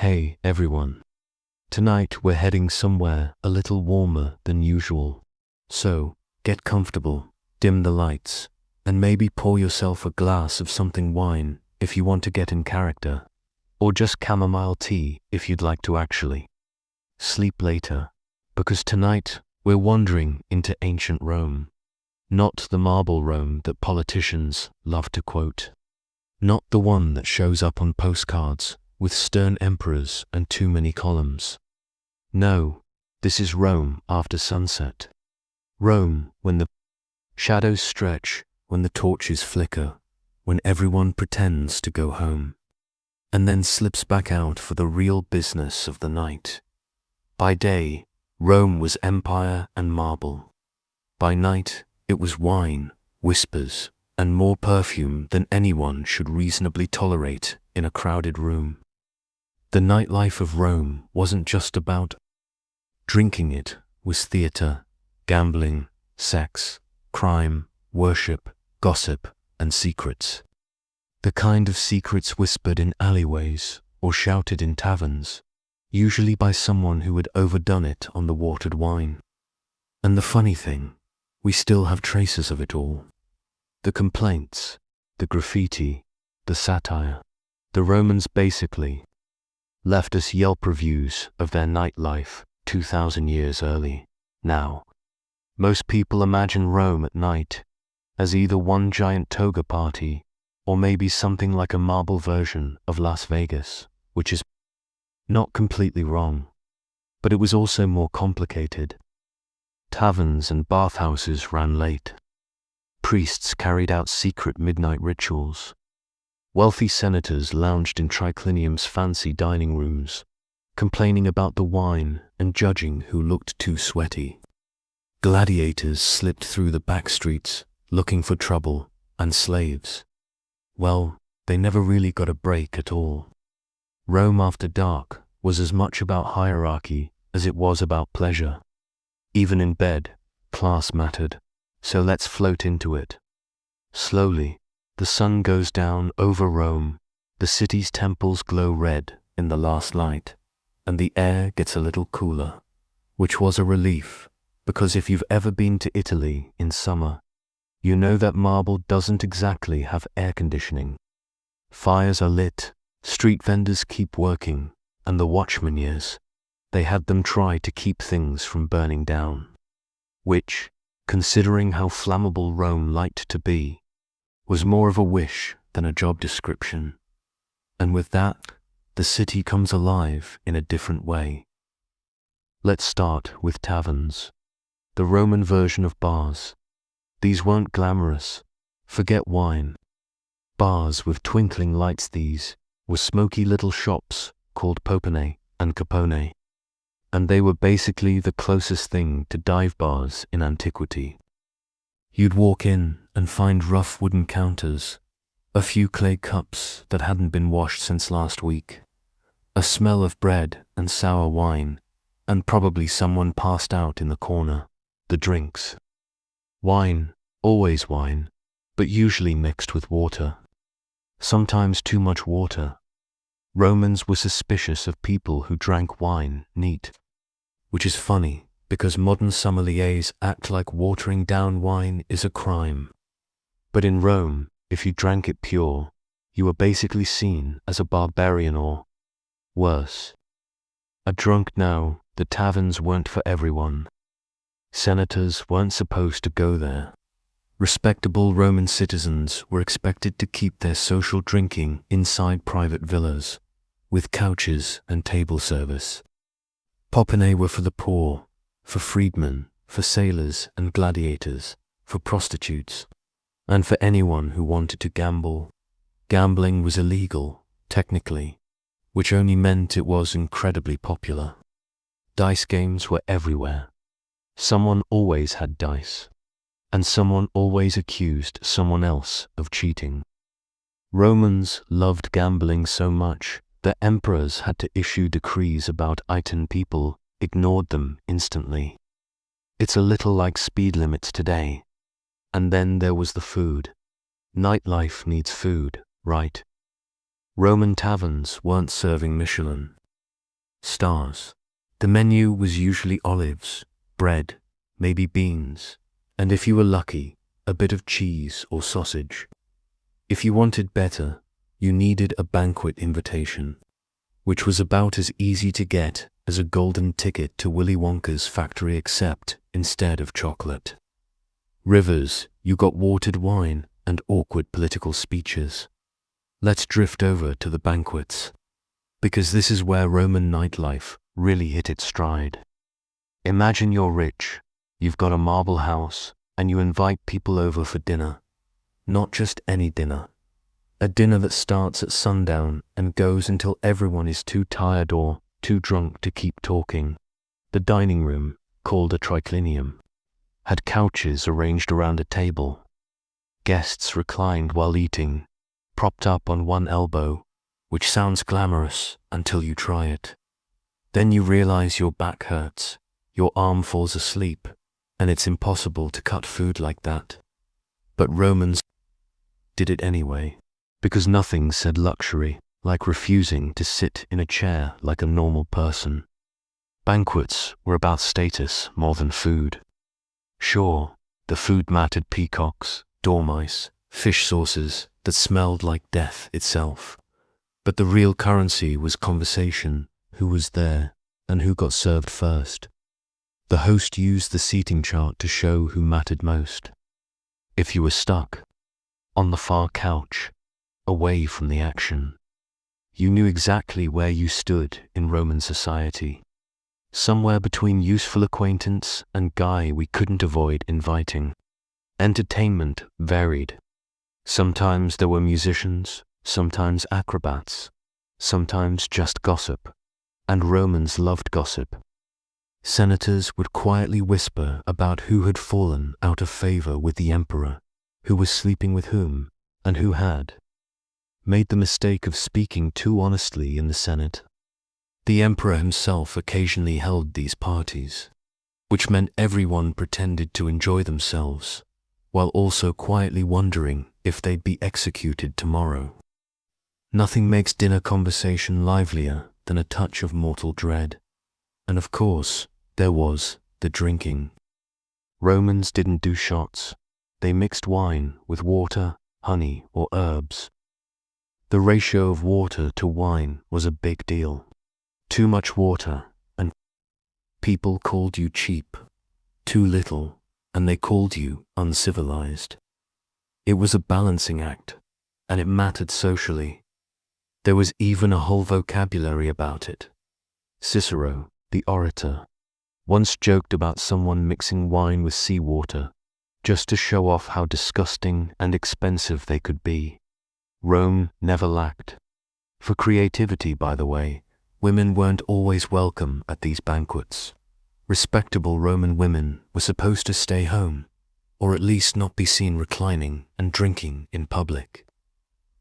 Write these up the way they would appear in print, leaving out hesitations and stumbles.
Hey everyone. Tonight we're heading somewhere a little warmer than usual. So, get comfortable, dim the lights, and maybe pour yourself a glass of something wine if you want to get in character. Or just chamomile tea if you'd like to actually sleep later. Because tonight we're wandering into ancient Rome. Not the marble Rome that politicians love to quote. Not the one that shows up on postcards with stern emperors and too many columns. No, this is Rome after sunset. Rome when the shadows stretch, when the torches flicker, when everyone pretends to go home, and then slips back out for the real business of the night. By day, Rome was empire and marble. By night, it was wine, whispers, and more perfume than anyone should reasonably tolerate in a crowded room. The nightlife of Rome wasn't just about drinking, it was theater, gambling, sex, crime, worship, gossip, and secrets. The kind of secrets whispered in alleyways or shouted in taverns, usually by someone who had overdone it on the watered wine. And the funny thing, we still have traces of it all. The complaints, the graffiti, the satire. The Romans basically left us Yelp reviews of their nightlife 2,000 years early. Now, most people imagine Rome at night as either one giant toga party or maybe something like a marble version of Las Vegas, which is not completely wrong, but it was also more complicated. Taverns and bathhouses ran late. Priests carried out secret midnight rituals. Wealthy senators lounged in triclinium's fancy dining rooms, complaining about the wine and judging who looked too sweaty. Gladiators slipped through the back streets, looking for trouble, and slaves, well, they never really got a break at all. Rome after dark was as much about hierarchy as it was about pleasure. Even in bed, class mattered, so let's float into it. Slowly, the sun goes down over Rome, the city's temples glow red in the last light, and the air gets a little cooler, which was a relief, because if you've ever been to Italy in summer, you know that marble doesn't exactly have air conditioning. Fires are lit, street vendors keep working, and the watchmen, yes, they had them try to keep things from burning down. Which, considering how flammable Rome liked to be, was more of a wish than a job description. And with that, the city comes alive in a different way. Let's start with taverns. The Roman version of bars. These weren't glamorous. Forget wine. Bars with twinkling lights, these were smoky little shops called popone and capone. And they were basically the closest thing to dive bars in antiquity. You'd walk in and find rough wooden counters, a few clay cups that hadn't been washed since last week, a smell of bread and sour wine, and probably someone passed out in the corner. The drinks. Wine, always wine, but usually mixed with water. Sometimes too much water. Romans were suspicious of people who drank wine neat, which is funny because modern sommeliers act like watering down wine is a crime. But in Rome, if you drank it pure, you were basically seen as a barbarian or, worse, a drunk. Now, the taverns weren't for everyone. Senators weren't supposed to go there. Respectable Roman citizens were expected to keep their social drinking inside private villas, with couches and table service. Popone were for the poor, for freedmen, for sailors and gladiators, for prostitutes, and for anyone who wanted to gamble. Gambling was illegal, technically, which only meant it was incredibly popular. Dice games were everywhere. Someone always had dice, and someone always accused someone else of cheating. Romans loved gambling so much that emperors had to issue decrees about it and people ignored them instantly. It's a little like speed limits today. And then there was the food. Nightlife needs food, right? Roman taverns weren't serving Michelin. stars. The menu was usually olives, bread, maybe beans, and if you were lucky, a bit of cheese or sausage. If you wanted better, you needed a banquet invitation, which was about as easy to get as a golden ticket to Willy Wonka's factory, except instead of chocolate. Rivers, you got watered wine and awkward political speeches. Let's drift over to the banquets, because this is where Roman nightlife really hit its stride. Imagine you're rich, you've got a marble house, and you invite people over for dinner. Not just any dinner. A dinner that starts at sundown and goes until everyone is too tired or too drunk to keep talking. The dining room, called a triclinium, had couches arranged around a table. Guests reclined while eating, propped up on one elbow, which sounds glamorous until you try it. Then you realize your back hurts, your arm falls asleep, and it's impossible to cut food like that. But Romans did it anyway, because nothing said luxury like refusing to sit in a chair like a normal person. Banquets were about status more than food. Sure, the food mattered: peacocks, dormice, fish sauces that smelled like death itself. But the real currency was conversation, who was there, and who got served first. The host used the seating chart to show who mattered most. If you were stuck on the far couch, away from the action, you knew exactly where you stood in Roman society. Somewhere between useful acquaintance and guy we couldn't avoid inviting. Entertainment varied. Sometimes there were musicians, sometimes acrobats, sometimes just gossip, and Romans loved gossip. Senators would quietly whisper about who had fallen out of favor with the emperor, who was sleeping with whom, and who had made the mistake of speaking too honestly in the Senate. The emperor himself occasionally held these parties, which meant everyone pretended to enjoy themselves, while also quietly wondering if they'd be executed tomorrow. Nothing makes dinner conversation livelier than a touch of mortal dread. And of course, there was the drinking. Romans didn't do shots. They mixed wine with water, honey, or herbs. The ratio of water to wine was a big deal. Too much water, and people called you cheap. Too little, and they called you uncivilized. It was a balancing act, and it mattered socially. There was even a whole vocabulary about it. Cicero, the orator, once joked about someone mixing wine with seawater, just to show off how disgusting and expensive they could be. Rome never lacked. For creativity, by the way, women weren't always welcome at these banquets. Respectable Roman women were supposed to stay home, or at least not be seen reclining and drinking in public.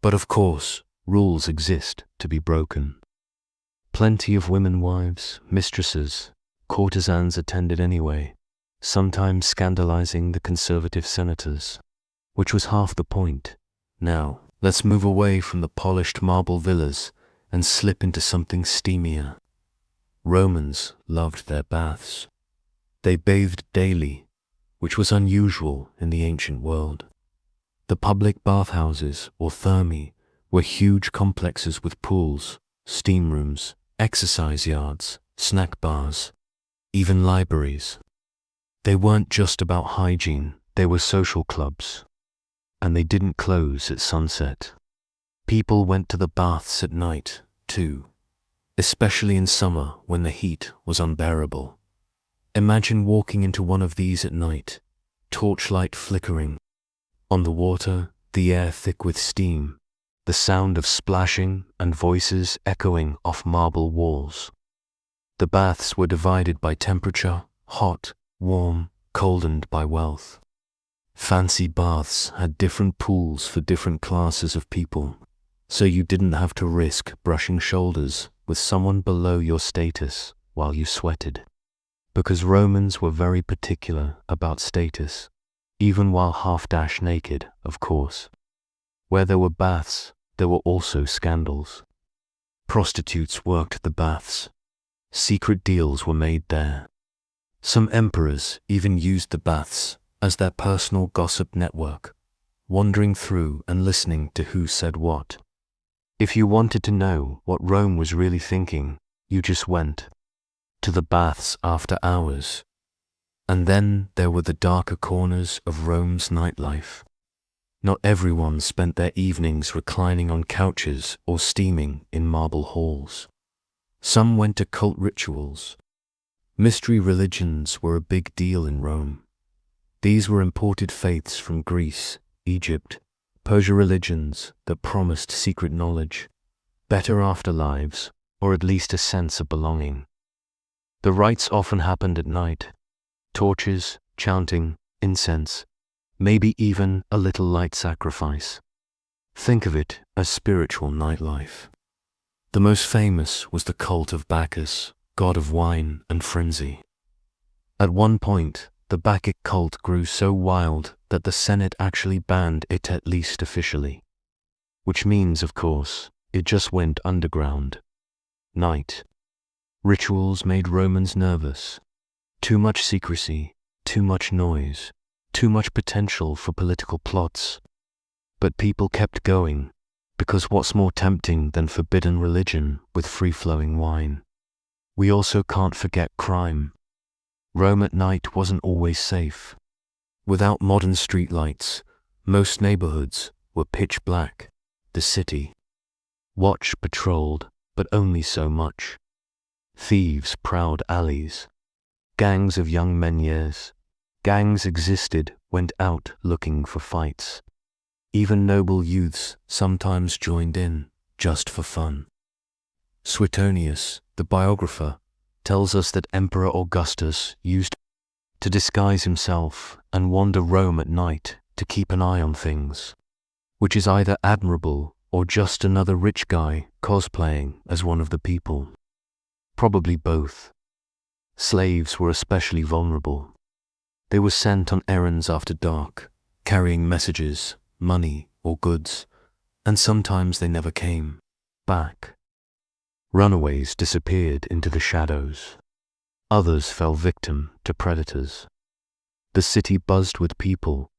But of course, rules exist to be broken. Plenty of women wives, mistresses, courtesans attended anyway, sometimes scandalizing the conservative senators, which was half the point. Now, let's move away from the polished marble villas and slip into something steamier. Romans loved their baths. They bathed daily, which was unusual in the ancient world. The public bathhouses, or thermae, were huge complexes with pools, steam rooms, exercise yards, snack bars, even libraries. They weren't just about hygiene, they were social clubs. And they didn't close at sunset. People went to the baths at night, too, especially in summer when the heat was unbearable. Imagine walking into one of these at night, torchlight flickering. On the water, the air thick with steam, the sound of splashing and voices echoing off marble walls. The baths were divided by temperature, hot, warm, cold, and by wealth. Fancy baths had different pools for different classes of people, so you didn't have to risk brushing shoulders with someone below your status while you sweated. Because Romans were very particular about status, even while half-dash naked, of course. Where there were baths, there were also scandals. Prostitutes worked the baths. Secret deals were made there. Some emperors even used the baths as their personal gossip network, wandering through and listening to who said what. If you wanted to know what Rome was really thinking, you just went to the baths after hours. And then there were the darker corners of Rome's nightlife. Not everyone spent their evenings reclining on couches or steaming in marble halls. Some went to cult rituals. Mystery religions were a big deal in Rome. These were imported faiths from Greece, Egypt, Persia, religions that promised secret knowledge, better afterlives, or at least a sense of belonging. The rites often happened at night. Torches, chanting, incense, maybe even a little light sacrifice. Think of it as spiritual nightlife. The most famous was the cult of Bacchus, god of wine and frenzy. At one point, the Bacchic cult grew so wild that the Senate actually banned it, at least officially. Which means, of course, it just went underground. Night. Rituals made Romans nervous. Too much secrecy, too much noise, too much potential for political plots. But people kept going, because what's more tempting than forbidden religion with free-flowing wine? We also can't forget crime. Rome at night wasn't always safe. Without modern streetlights, most neighborhoods were pitch black. The city, watch patrolled, but only so much. Thieves prowled alleys. Gangs of young men, yes. Gangs existed, went out looking for fights. Even noble youths sometimes joined in, just for fun. Suetonius, the biographer, tells us that Emperor Augustus used to disguise himself and wander Rome at night to keep an eye on things, which is either admirable or just another rich guy cosplaying as one of the people. Probably both. Slaves were especially vulnerable. They were sent on errands after dark, carrying messages, money, or goods, and sometimes they never came back. Runaways disappeared into the shadows. Others fell victim to predators. The city buzzed with people,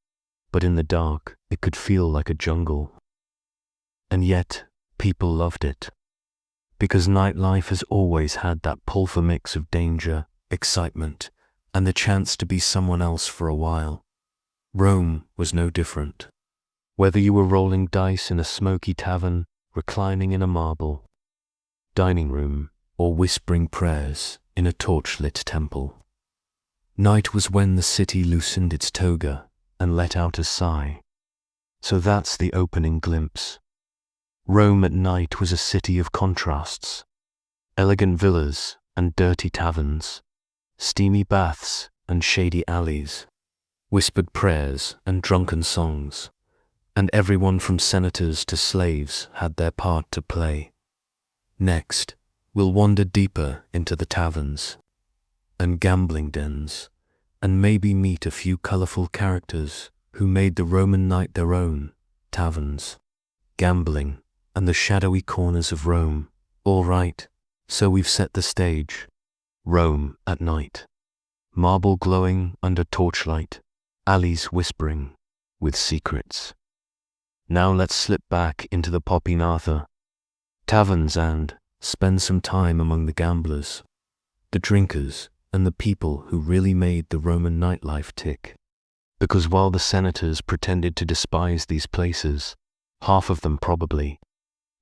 but in the dark it could feel like a jungle. And yet, people loved it. Because nightlife has always had that pulver mix of danger, excitement, and the chance to be someone else for a while. Rome was no different. Whether you were rolling dice in a smoky tavern, reclining in a marble dining room, or whispering prayers in a torchlit temple. Night was when the city loosened its toga and let out a sigh. So that's the opening glimpse. Rome at night was a city of contrasts. Elegant villas and dirty taverns, steamy baths and shady alleys, whispered prayers and drunken songs, and everyone from senators to slaves had their part to play. Next, we'll wander deeper into the taverns and gambling dens, and maybe meet a few colorful characters who made the Roman night their own. Taverns, gambling, and the shadowy corners of Rome. All right, so we've set the stage. Rome at night. Marble glowing under torchlight, alleys whispering with secrets. Now let's slip back into the Popinatha taverns and spend some time among the gamblers, the drinkers, and the people who really made the Roman nightlife tick. Because while the senators pretended to despise these places, half of them probably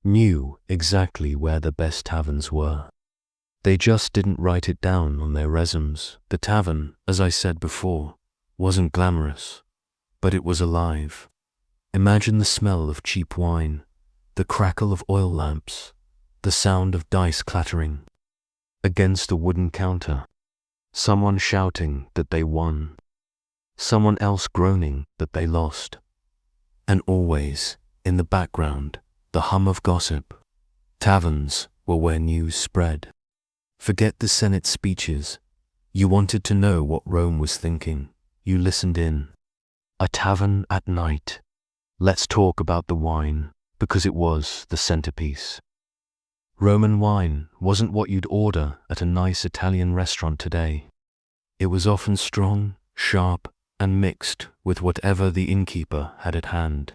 knew exactly where the best taverns were. They just didn't write it down on their resumes. The tavern, as I said before, wasn't glamorous, but it was alive. Imagine the smell of cheap wine, the crackle of oil lamps, the sound of dice clattering against a wooden counter, someone shouting that they won, someone else groaning that they lost, and always, in the background, the hum of gossip. Taverns were where news spread. Forget the Senate speeches. You wanted to know what Rome was thinking. You listened in. A tavern at night. Let's talk about the wine, because it was the centerpiece. Roman wine wasn't what you'd order at a nice Italian restaurant today. It was often strong, sharp, and mixed with whatever the innkeeper had at hand.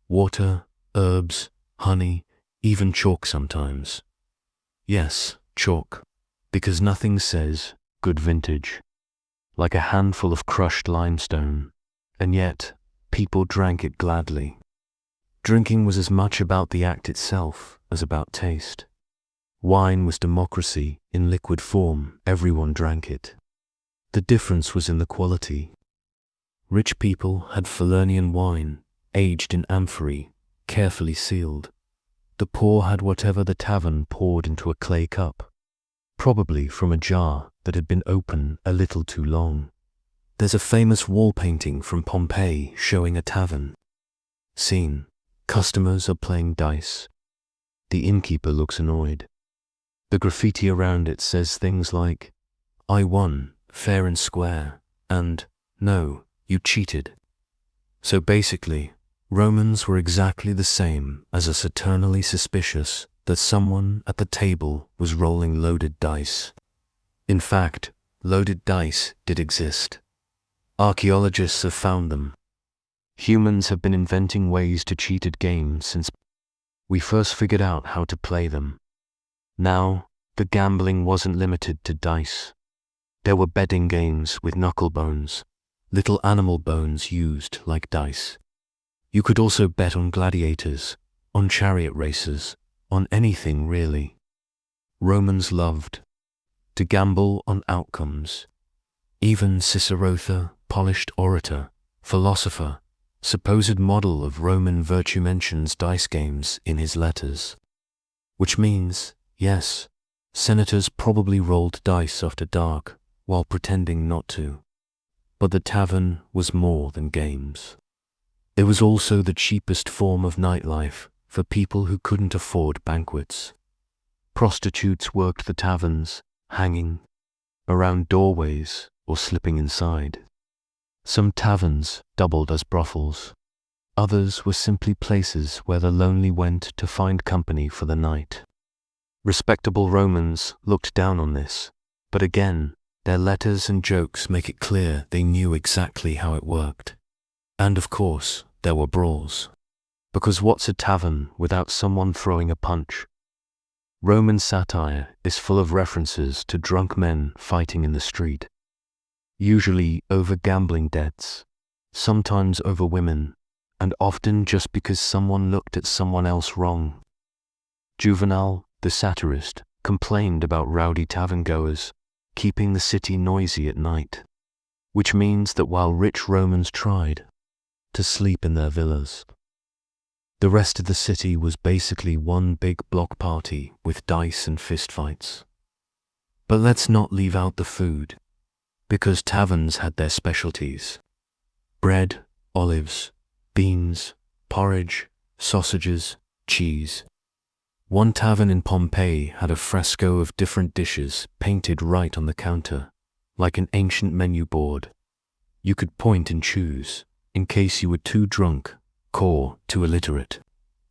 Water, herbs, honey, even chalk sometimes. Yes, chalk, because nothing says good vintage like a handful of crushed limestone, and yet people drank it gladly. Drinking was as much about the act itself as about taste. Wine was democracy in liquid form. Everyone drank it. The difference was in the quality. Rich people had Falernian wine, aged in amphorae, carefully sealed. The poor had whatever the tavern poured into a clay cup, probably from a jar that had been open a little too long. There's a famous wall painting from Pompeii showing a tavern. Scene: customers are playing dice. The innkeeper looks annoyed. The graffiti around it says things like, "I won, fair and square," and "No, you cheated." So basically, Romans were exactly the same as us, eternally suspicious that someone at the table was rolling loaded dice. In fact, loaded dice did exist. Archaeologists have found them. Humans have been inventing ways to cheat at games since we first figured out how to play them. Now, the gambling wasn't limited to dice. There were betting games with knuckle bones, little animal bones used like dice. You could also bet on gladiators, on chariot races, on anything really. Romans loved to gamble on outcomes. Even Cicero, polished orator, philosopher, supposed model of Roman virtue, mentions dice games in his letters. Which means, yes, senators probably rolled dice after dark while pretending not to. But the tavern was more than games. It was also the cheapest form of nightlife for people who couldn't afford banquets. Prostitutes worked the taverns, hanging around doorways or slipping inside. Some taverns doubled as brothels. Others were simply places where the lonely went to find company for the night. Respectable Romans looked down on this, but again, their letters and jokes make it clear they knew exactly how it worked. And of course, there were brawls. Because what's a tavern without someone throwing a punch? Roman satire is full of references to drunk men fighting in the street. Usually over gambling debts, sometimes over women, and often just because someone looked at someone else wrong. Juvenal, the satirist, complained about rowdy tavern-goers keeping the city noisy at night, which means that while rich Romans tried to sleep in their villas, the rest of the city was basically one big block party with dice and fistfights. But let's not leave out the food, because taverns had their specialties: bread, olives, beans, porridge, sausages, cheese. One tavern in Pompeii had a fresco of different dishes painted right on the counter, like an ancient menu board. You could point and choose, in case you were too drunk or too illiterate.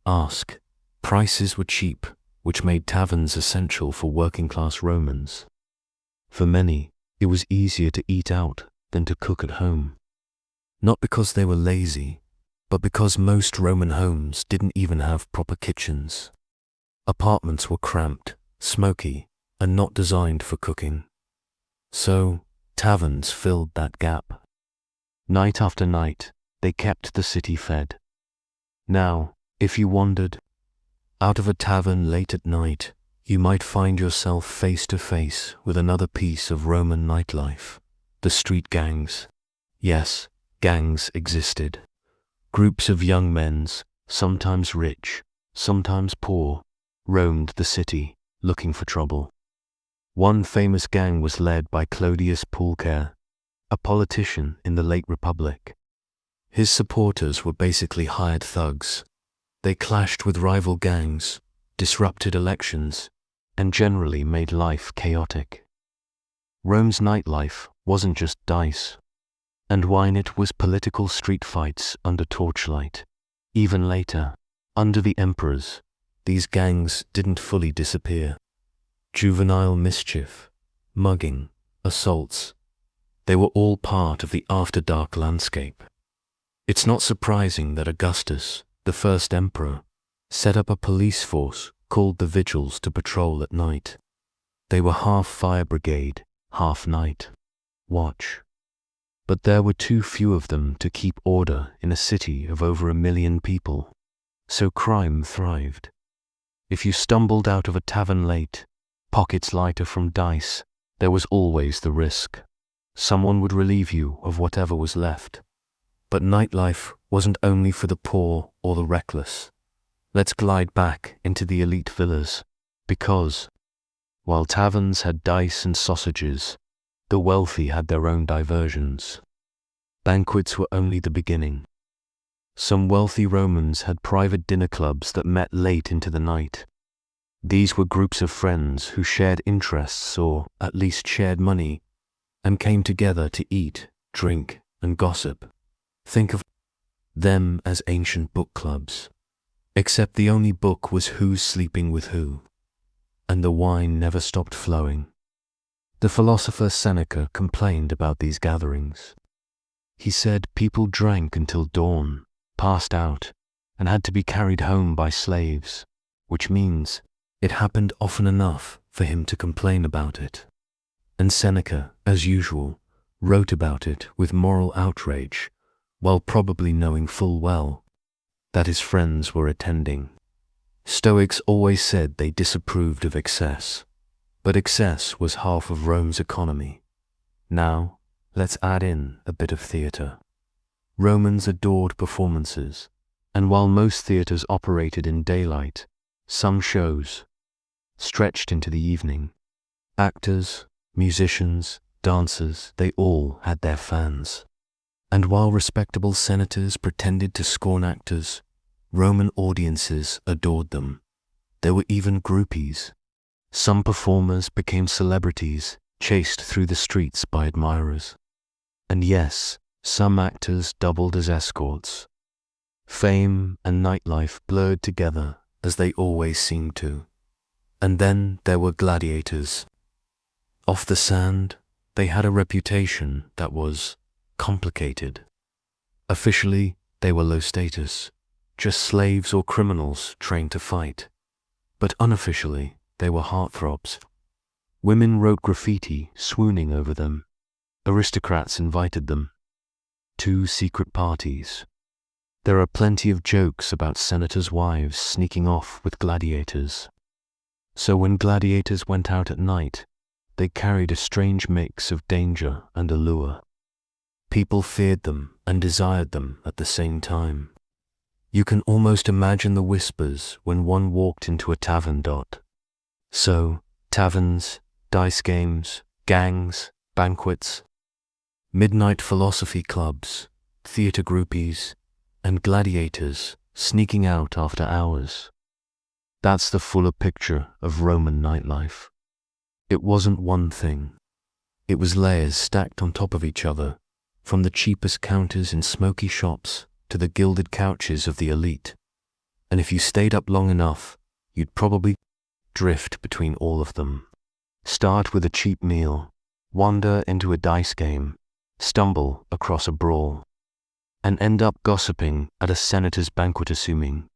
Ask. Prices were cheap, which made taverns essential for working-class Romans. For many, it was easier to eat out than to cook at home. Not because they were lazy, but because most Roman homes didn't even have proper kitchens. Apartments were cramped, smoky, and not designed for cooking. So, taverns filled that gap. Night after night, they kept the city fed. Now, if you wandered out of a tavern late at night, you might find yourself face to face with another piece of Roman nightlife: the street gangs. Yes, gangs existed. Groups of young men, sometimes rich, sometimes poor, roamed the city, looking for trouble. One famous gang was led by Clodius Pulcher, a politician in the late Republic. His supporters were basically hired thugs. They clashed with rival gangs, disrupted elections, and generally made life chaotic. Rome's nightlife wasn't just dice and wine, it was political street fights under torchlight. Even later, under the emperors, these gangs didn't fully disappear. Juvenile mischief, mugging, assaults, they were all part of the after-dark landscape. It's not surprising that Augustus, the first emperor, set up a police force called the Vigils to patrol at night. They were half fire brigade, half night watch. But there were too few of them to keep order in a city of over 1 million people, so crime thrived. If you stumbled out of a tavern late, pockets lighter from dice, there was always the risk. Someone would relieve you of whatever was left. But nightlife wasn't only for the poor or the reckless. Let's glide back into the elite villas, because, while taverns had dice and sausages, the wealthy had their own diversions. Banquets were only the beginning. Some wealthy Romans had private dinner clubs that met late into the night. These were groups of friends who shared interests or at least shared money and came together to eat, drink, and gossip. Think of them as ancient book clubs. Except the only book was who's sleeping with who, and the wine never stopped flowing. The philosopher Seneca complained about these gatherings. He said people drank until dawn, passed out, and had to be carried home by slaves, which means it happened often enough for him to complain about it. And Seneca, as usual, wrote about it with moral outrage, while probably knowing full well that his friends were attending. Stoics always said they disapproved of excess, but excess was half of Rome's economy. Now, let's add in a bit of theatre. Romans adored performances, and while most theatres operated in daylight, some shows stretched into the evening. Actors, musicians, dancers, they all had their fans. And while respectable senators pretended to scorn actors, Roman audiences adored them. There were even groupies. Some performers became celebrities, chased through the streets by admirers. And yes, some actors doubled as escorts. Fame and nightlife blurred together, as they always seemed to. And then there were gladiators. Off the sand, they had a reputation that was complicated. Officially, they were low status, just slaves or criminals trained to fight. But unofficially, they were heartthrobs. Women wrote graffiti, swooning over them. Aristocrats invited them to secret parties. There are plenty of jokes about senators' wives sneaking off with gladiators. So when gladiators went out at night, they carried a strange mix of danger and allure. People feared them and desired them at the same time. You can almost imagine the whispers when one walked into a tavern. So, taverns, dice games, gangs, banquets, midnight philosophy clubs, theatre groupies, and gladiators sneaking out after hours. That's the fuller picture of Roman nightlife. It wasn't one thing. It was layers stacked on top of each other, from the cheapest counters in smoky shops to the gilded couches of the elite. And if you stayed up long enough, you'd probably drift between all of them. Start with a cheap meal, wander into a dice game, stumble across a brawl, and end up gossiping at a senator's banquet assuming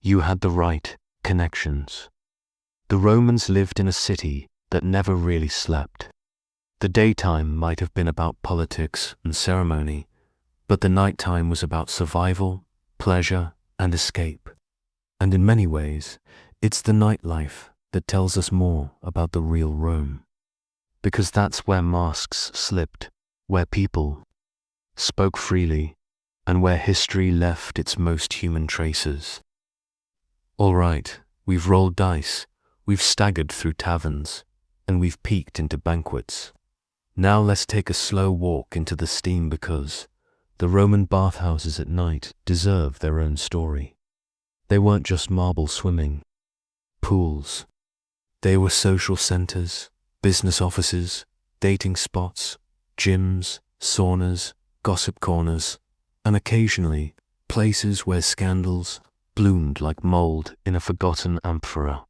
you had the right connections. The Romans lived in a city that never really slept. The daytime might have been about politics and ceremony, but the nighttime was about survival, pleasure, and escape. And in many ways, it's the nightlife that tells us more about the real Rome. Because that's where masks slipped, where people spoke freely, and where history left its most human traces. All right, we've rolled dice, we've staggered through taverns, and we've peeked into banquets. Now let's take a slow walk into the steam because the Roman bathhouses at night deserve their own story. They weren't just marble swimming pools. They were social centers, business offices, dating spots, gyms, saunas, gossip corners, and occasionally places where scandals, bloomed like mold in a forgotten amphora.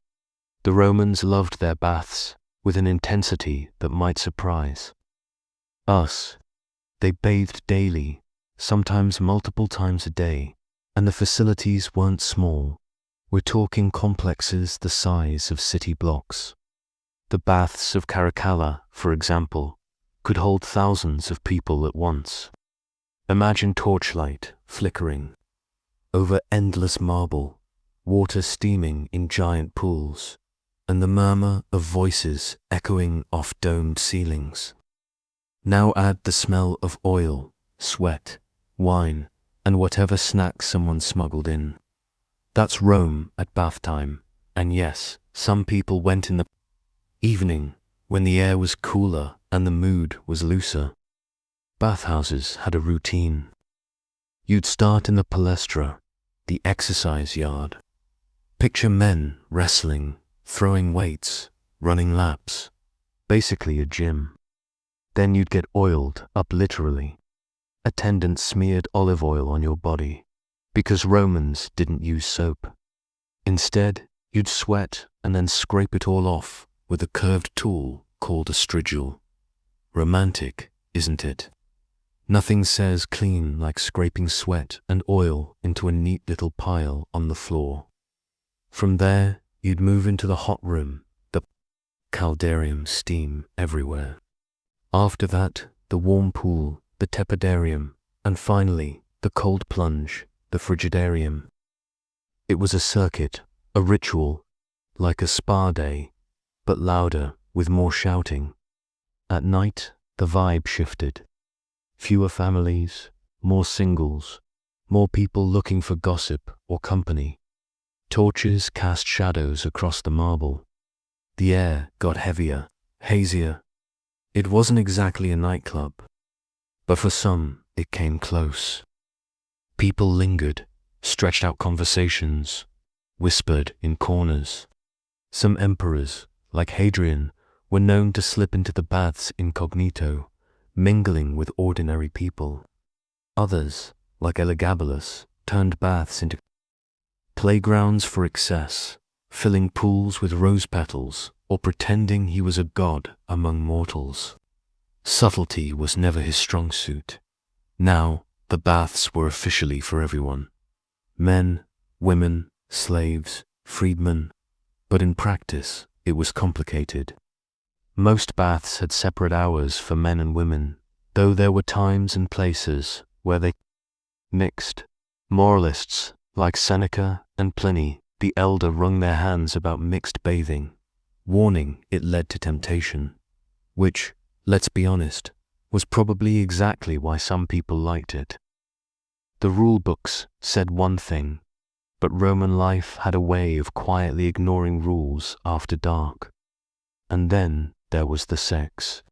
The Romans loved their baths with an intensity that might surprise us. They bathed daily, sometimes multiple times a day, and the facilities weren't small. We're talking complexes the size of city blocks. The baths of Caracalla, for example, could hold thousands of people at once. Imagine torchlight flickering over endless marble, water steaming in giant pools, and the murmur of voices echoing off domed ceilings. Now add the smell of oil, sweat, wine, and whatever snacks someone smuggled in. That's Rome at bath time, and yes, some people went in the evening when the air was cooler and the mood was looser. Bathhouses had a routine. You'd start in the palestra, the exercise yard. Picture men wrestling, throwing weights, running laps. Basically a gym. Then you'd get oiled up literally. Attendants smeared olive oil on your body, because Romans didn't use soap. Instead, you'd sweat and then scrape it all off with a curved tool called a strigil. Romantic, isn't it? Nothing says clean like scraping sweat and oil into a neat little pile on the floor. From there, you'd move into the hot room, the caldarium, steam everywhere. After that, the warm pool, the tepidarium, and finally, the cold plunge, the frigidarium. It was a circuit, a ritual, like a spa day, but louder, with more shouting. At night, the vibe shifted. Fewer families, more singles, more people looking for gossip or company. Torches cast shadows across the marble. The air got heavier, hazier. It wasn't exactly a nightclub, but for some, it came close. People lingered, stretched out conversations, whispered in corners. Some emperors, like Hadrian, were known to slip into the baths incognito, mingling with ordinary people. Others, like Elagabalus, turned baths into playgrounds for excess, filling pools with rose petals or pretending he was a god among mortals. Subtlety was never his strong suit. Now, the baths were officially for everyone. Men, women, slaves, freedmen. But in practice, it was complicated. Most baths had separate hours for men and women, though there were times and places where they mixed. Moralists, like Seneca and Pliny, the elder, wrung their hands about mixed bathing, warning it led to temptation, which, let's be honest, was probably exactly why some people liked it. The rule books said one thing, but Roman life had a way of quietly ignoring rules after dark. And then there was the sex.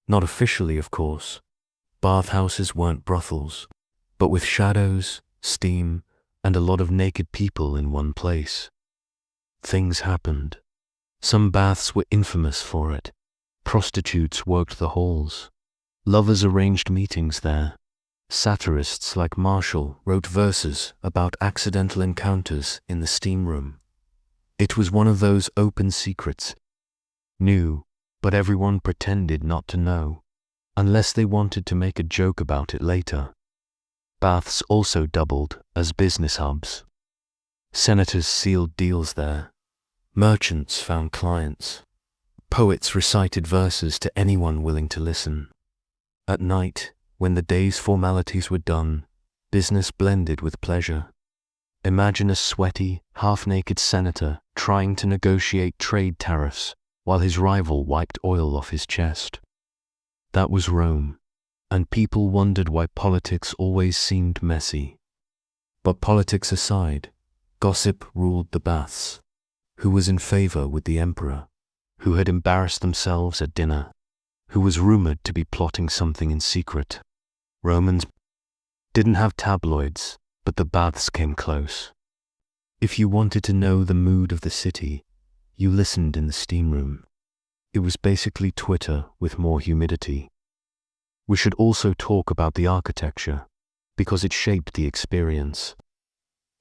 Not officially, of course. Bathhouses weren't brothels, but with shadows, steam, and a lot of naked people in one place. Things happened. Some baths were infamous for it. Prostitutes worked the halls. Lovers arranged meetings there. Satirists like Martial wrote verses about accidental encounters in the steam room. It was one of those open secrets. Knew, but everyone pretended not to know, unless they wanted to make a joke about it later. Baths also doubled as business hubs. Senators sealed deals there. Merchants found clients. Poets recited verses to anyone willing to listen. At night, when the day's formalities were done, business blended with pleasure. Imagine a sweaty, half-naked senator trying to negotiate trade tariffs while his rival wiped oil off his chest. That was Rome, and people wondered why politics always seemed messy. But politics aside, gossip ruled the baths. Who was in favor with the emperor? Who had embarrassed themselves at dinner? Who was rumored to be plotting something in secret? Romans didn't have tabloids, but the baths came close. If you wanted to know the mood of the city, you listened in the steam room. It was basically Twitter with more humidity. We should also talk about the architecture, because it shaped the experience.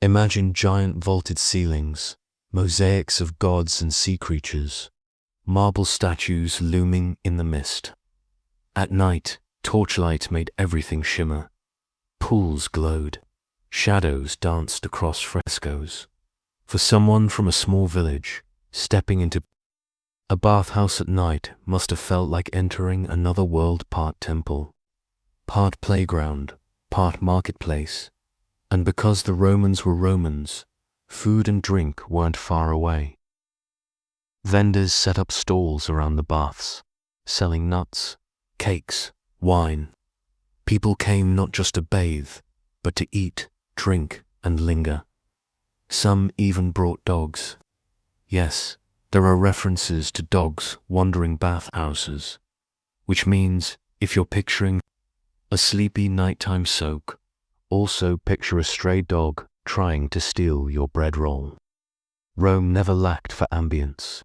Imagine giant vaulted ceilings, mosaics of gods and sea creatures, marble statues looming in the mist. At night, torchlight made everything shimmer. Pools glowed. Shadows danced across frescoes. For someone from a small village, stepping into a bathhouse at night must have felt like entering another world, part temple, part playground, part marketplace. And because the Romans were Romans, food and drink weren't far away. Vendors set up stalls around the baths, selling nuts, cakes, wine. People came not just to bathe, but to eat, drink, and linger. Some even brought dogs. Yes, there are references to dogs wandering bathhouses, which means if you're picturing a sleepy nighttime soak, also picture a stray dog trying to steal your bread roll. Rome never lacked for ambience,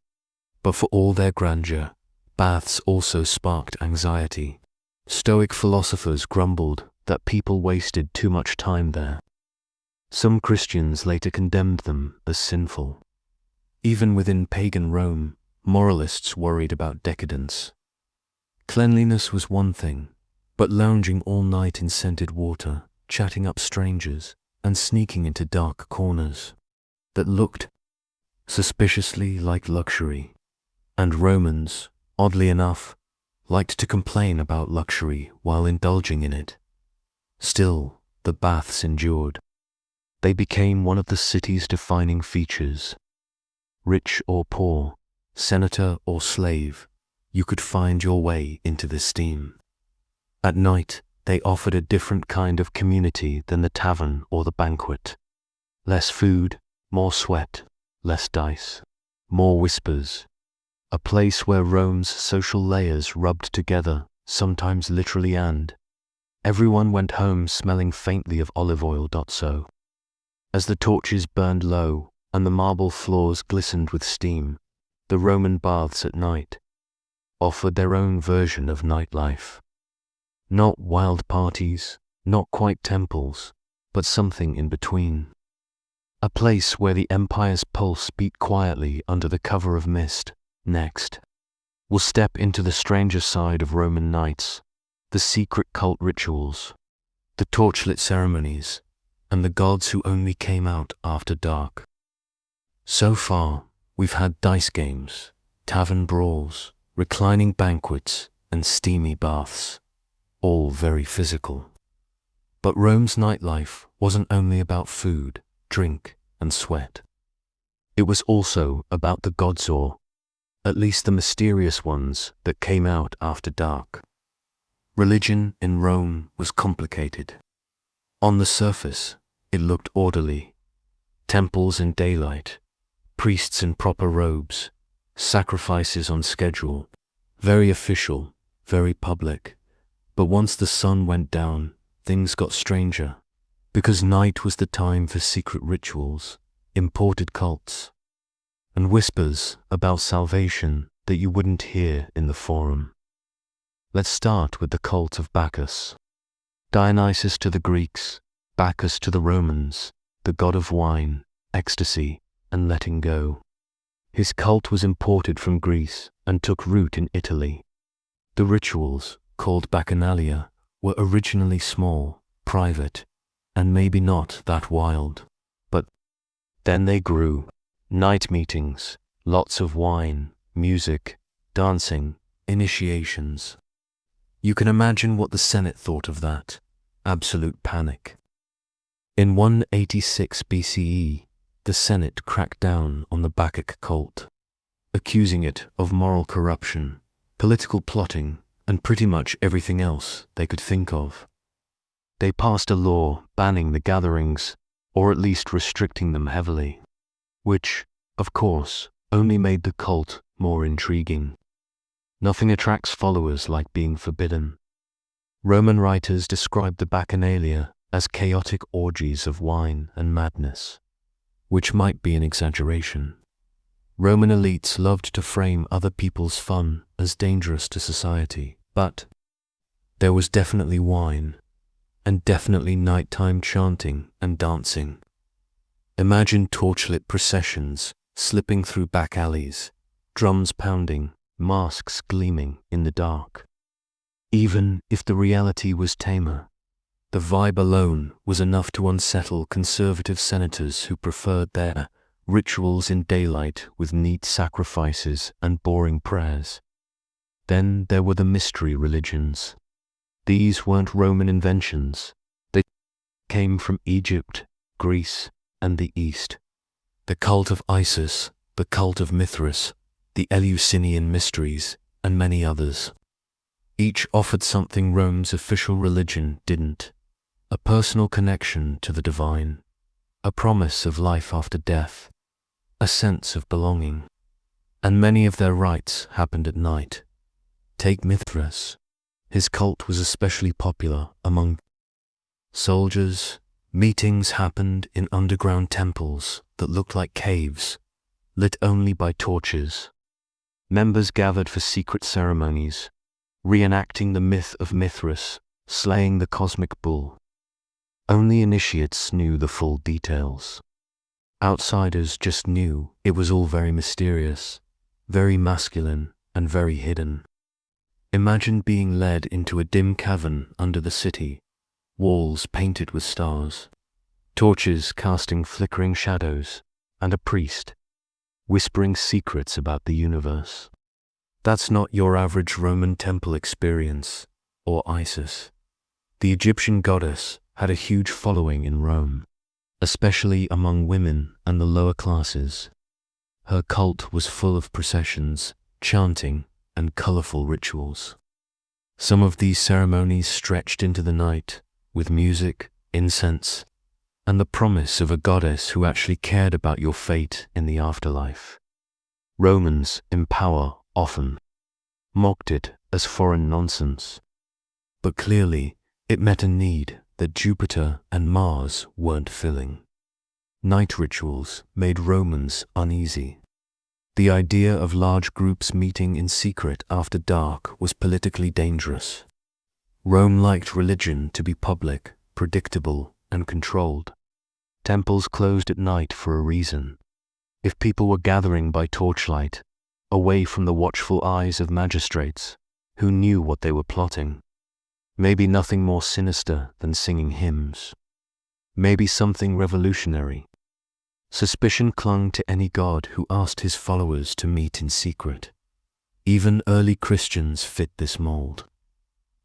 but for all their grandeur, baths also sparked anxiety. Stoic philosophers grumbled that people wasted too much time there. Some Christians later condemned them as sinful. Even within pagan Rome, moralists worried about decadence. Cleanliness was one thing, but lounging all night in scented water, chatting up strangers, and sneaking into dark corners that looked suspiciously like luxury. And Romans, oddly enough, liked to complain about luxury while indulging in it. Still, the baths endured. They became one of the city's defining features. Rich or poor, senator or slave, you could find your way into the steam. At night, they offered a different kind of community than the tavern or the banquet. Less food, more sweat, less dice, more whispers. A place where Rome's social layers rubbed together, sometimes literally, and everyone went home smelling faintly of olive oil. So, as the torches burned low and the marble floors glistened with steam, the Roman baths at night offered their own version of nightlife. Not wild parties, not quite temples, but something in between. A place where the empire's pulse beat quietly under the cover of mist. Next, we'll step into the stranger side of Roman nights, the secret cult rituals, the torchlit ceremonies, and the gods who only came out after dark. So far, we've had dice games, tavern brawls, reclining banquets, and steamy baths, all very physical. But Rome's nightlife wasn't only about food, drink, and sweat. It was also about the gods, or at least the mysterious ones that came out after dark. Religion in Rome was complicated. On the surface, it looked orderly. Temples in daylight, priests in proper robes, sacrifices on schedule, very official, very public. But once the sun went down, things got stranger, because night was the time for secret rituals, imported cults, and whispers about salvation that you wouldn't hear in the forum. Let's start with the cult of Bacchus. Dionysus to the Greeks, Bacchus to the Romans, the god of wine, ecstasy, and letting go. His cult was imported from Greece and took root in Italy. The rituals, called bacchanalia, were originally small, private, and maybe not that wild. But then they grew. Night meetings, lots of wine, music, dancing, initiations. You can imagine what the Senate thought of that. Absolute panic. In 186 BCE, the Senate cracked down on the Bacchic cult, accusing it of moral corruption, political plotting, and pretty much everything else they could think of. They passed a law banning the gatherings, or at least restricting them heavily, which, of course, only made the cult more intriguing. Nothing attracts followers like being forbidden. Roman writers described the bacchanalia as chaotic orgies of wine and madness, which might be an exaggeration. Roman elites loved to frame other people's fun as dangerous to society, but there was definitely wine, and definitely nighttime chanting and dancing. Imagine torchlit processions slipping through back alleys, drums pounding, masks gleaming in the dark. Even if the reality was tamer, the vibe alone was enough to unsettle conservative senators who preferred their rituals in daylight with neat sacrifices and boring prayers. Then there were the mystery religions. These weren't Roman inventions. They came from Egypt, Greece, and the East. The cult of Isis, the cult of Mithras, the Eleusinian mysteries, and many others. Each offered something Rome's official religion didn't: a personal connection to the divine, a promise of life after death, a sense of belonging. And many of their rites happened at night. Take Mithras. His cult was especially popular among soldiers. Meetings happened in underground temples that looked like caves, lit only by torches. Members gathered for secret ceremonies, reenacting the myth of Mithras slaying the cosmic bull. Only initiates knew the full details. Outsiders just knew it was all very mysterious, very masculine, and very hidden. Imagine being led into a dim cavern under the city, walls painted with stars, torches casting flickering shadows, and a priest whispering secrets about the universe. That's not your average Roman temple experience, or Isis. The Egyptian goddess had a huge following in Rome, especially among women and the lower classes. Her cult was full of processions, chanting, and colorful rituals. Some of these ceremonies stretched into the night, with music, incense, and the promise of a goddess who actually cared about your fate in the afterlife. Romans, in power, often mocked it as foreign nonsense. But clearly, it met a need that Jupiter and Mars weren't filling. Night rituals made Romans uneasy. The idea of large groups meeting in secret after dark was politically dangerous. Rome liked religion to be public, predictable, and controlled. Temples closed at night for a reason. If people were gathering by torchlight, away from the watchful eyes of magistrates, who knew what they were plotting, maybe nothing more sinister than singing hymns. Maybe something revolutionary. Suspicion clung to any god who asked his followers to meet in secret. Even early Christians fit this mold.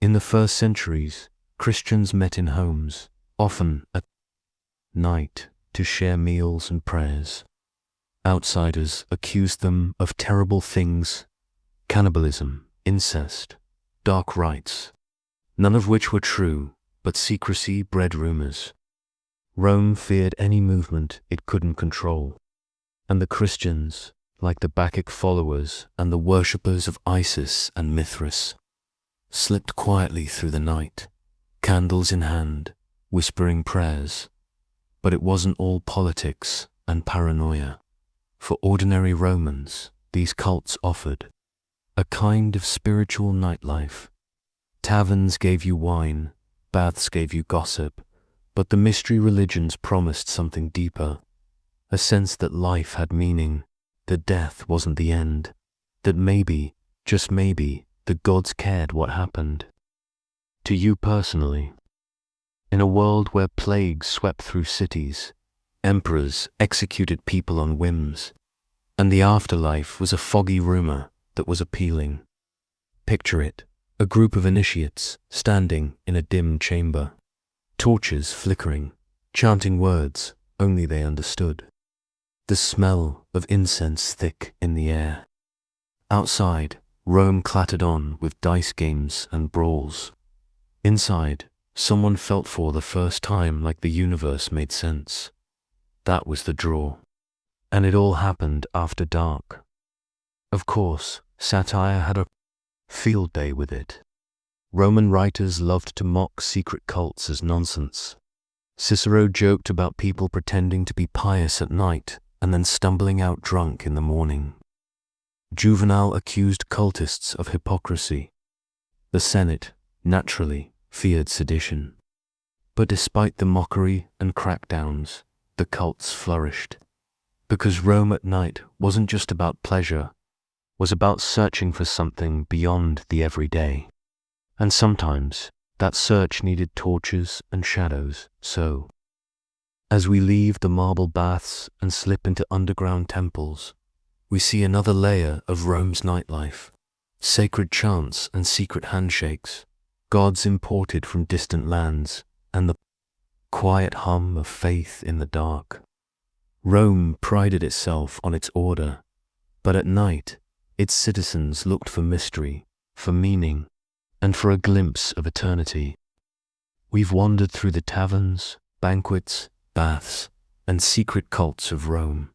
In the first centuries, Christians met in homes, often at night, to share meals and prayers. Outsiders accused them of terrible things: cannibalism, incest, dark rites, none of which were true, but secrecy bred rumors. Rome feared any movement it couldn't control, and the Christians, like the Bacchic followers and the worshippers of Isis and Mithras, slipped quietly through the night, candles in hand, whispering prayers. But it wasn't all politics and paranoia. For ordinary Romans, these cults offered a kind of spiritual nightlife. Taverns gave you wine, baths gave you gossip, but the mystery religions promised something deeper, a sense that life had meaning, that death wasn't the end, that maybe, just maybe, the gods cared what happened. To you personally, in a world where plagues swept through cities, emperors executed people on whims, and the afterlife was a foggy rumor that was appealing. Picture it, a group of initiates standing in a dim chamber, torches flickering, chanting words only they understood. The smell of incense thick in the air. Outside, Rome clattered on with dice games and brawls. Inside, someone felt for the first time like the universe made sense. That was the draw. And it all happened after dark. Of course, satire had a field day with it. Roman writers loved to mock secret cults as nonsense. Cicero joked about people pretending to be pious at night and then stumbling out drunk in the morning. Juvenal accused cultists of hypocrisy. The Senate, naturally, feared sedition. But despite the mockery and crackdowns, the cults flourished. Because Rome at night wasn't just about pleasure, was about searching for something beyond the everyday. And sometimes that search needed torches and shadows, so as we leave the marble baths and slip into underground temples, we see another layer of Rome's nightlife. Sacred chants and secret handshakes, gods imported from distant lands, and the quiet hum of faith in the dark. Rome prided itself on its order, but at night, its citizens looked for mystery, for meaning, and for a glimpse of eternity. We've wandered through the taverns, banquets, baths, and secret cults of Rome.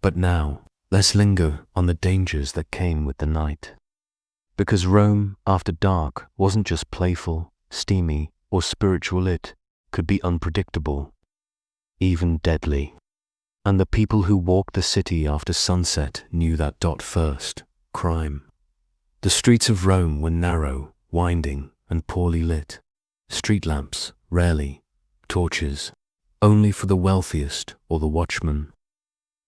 But now, let's linger on the dangers that came with the night. Because Rome, after dark, wasn't just playful, steamy, or spiritual, it could be unpredictable, even deadly. And the people who walked the city after sunset knew that. First, crime. The streets of Rome were narrow, winding, and poorly lit. Street lamps, rarely. Torches, only for the wealthiest or the watchmen.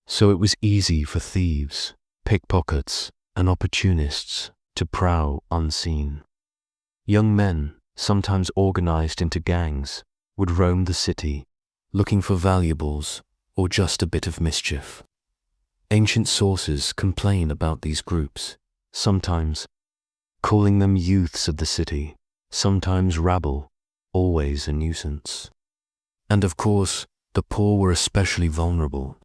So it was easy for thieves, pickpockets, and opportunists to prowl unseen. Young men, sometimes organized into gangs, would roam the city, looking for valuables or just a bit of mischief. Ancient sources complain about these groups, sometimes calling them youths of the city, sometimes rabble, always a nuisance. And of course, the poor were especially vulnerable.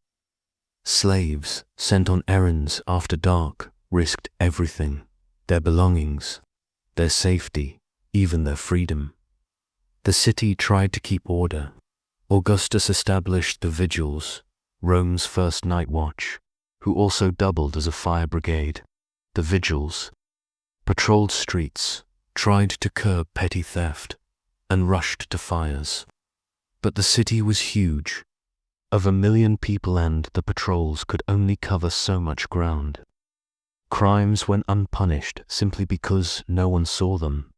Slaves sent on errands after dark risked everything, their belongings, their safety, even their freedom. The city tried to keep order. Augustus established the vigils, Rome's first night watch, who also doubled as a fire brigade. The vigils patrolled streets, tried to curb petty theft, and rushed to fires. But the city was huge, of 1 million people, and the patrols could only cover so much ground. Crimes went unpunished simply because no one saw them.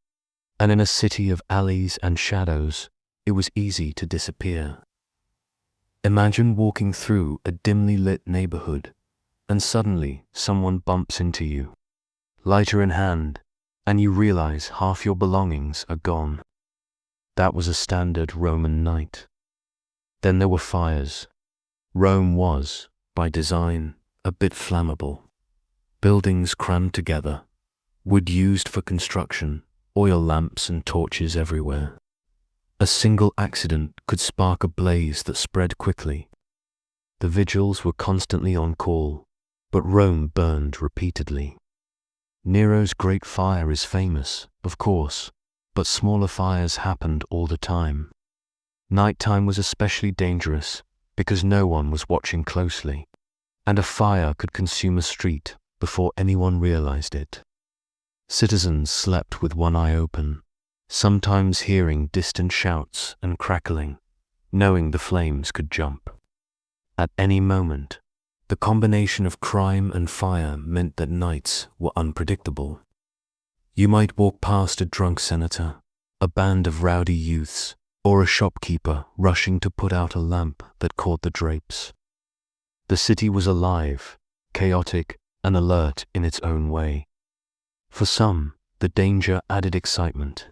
And in a city of alleys and shadows, it was easy to disappear. Imagine walking through a dimly lit neighborhood, and suddenly someone bumps into you, lighter in hand, and you realize half your belongings are gone. That was a standard Roman night. Then there were fires. Rome was, by design, a bit flammable. Buildings crammed together, wood used for construction, oil lamps and torches everywhere. A single accident could spark a blaze that spread quickly. The vigils were constantly on call, but Rome burned repeatedly. Nero's Great Fire is famous, of course, but smaller fires happened all the time. Nighttime was especially dangerous because no one was watching closely, and a fire could consume a street before anyone realized it. Citizens slept with one eye open, sometimes hearing distant shouts and crackling, knowing the flames could jump. At any moment, the combination of crime and fire meant that nights were unpredictable. You might walk past a drunk senator, a band of rowdy youths, or a shopkeeper rushing to put out a lamp that caught the drapes. The city was alive, chaotic, and alert in its own way. For some, the danger added excitement.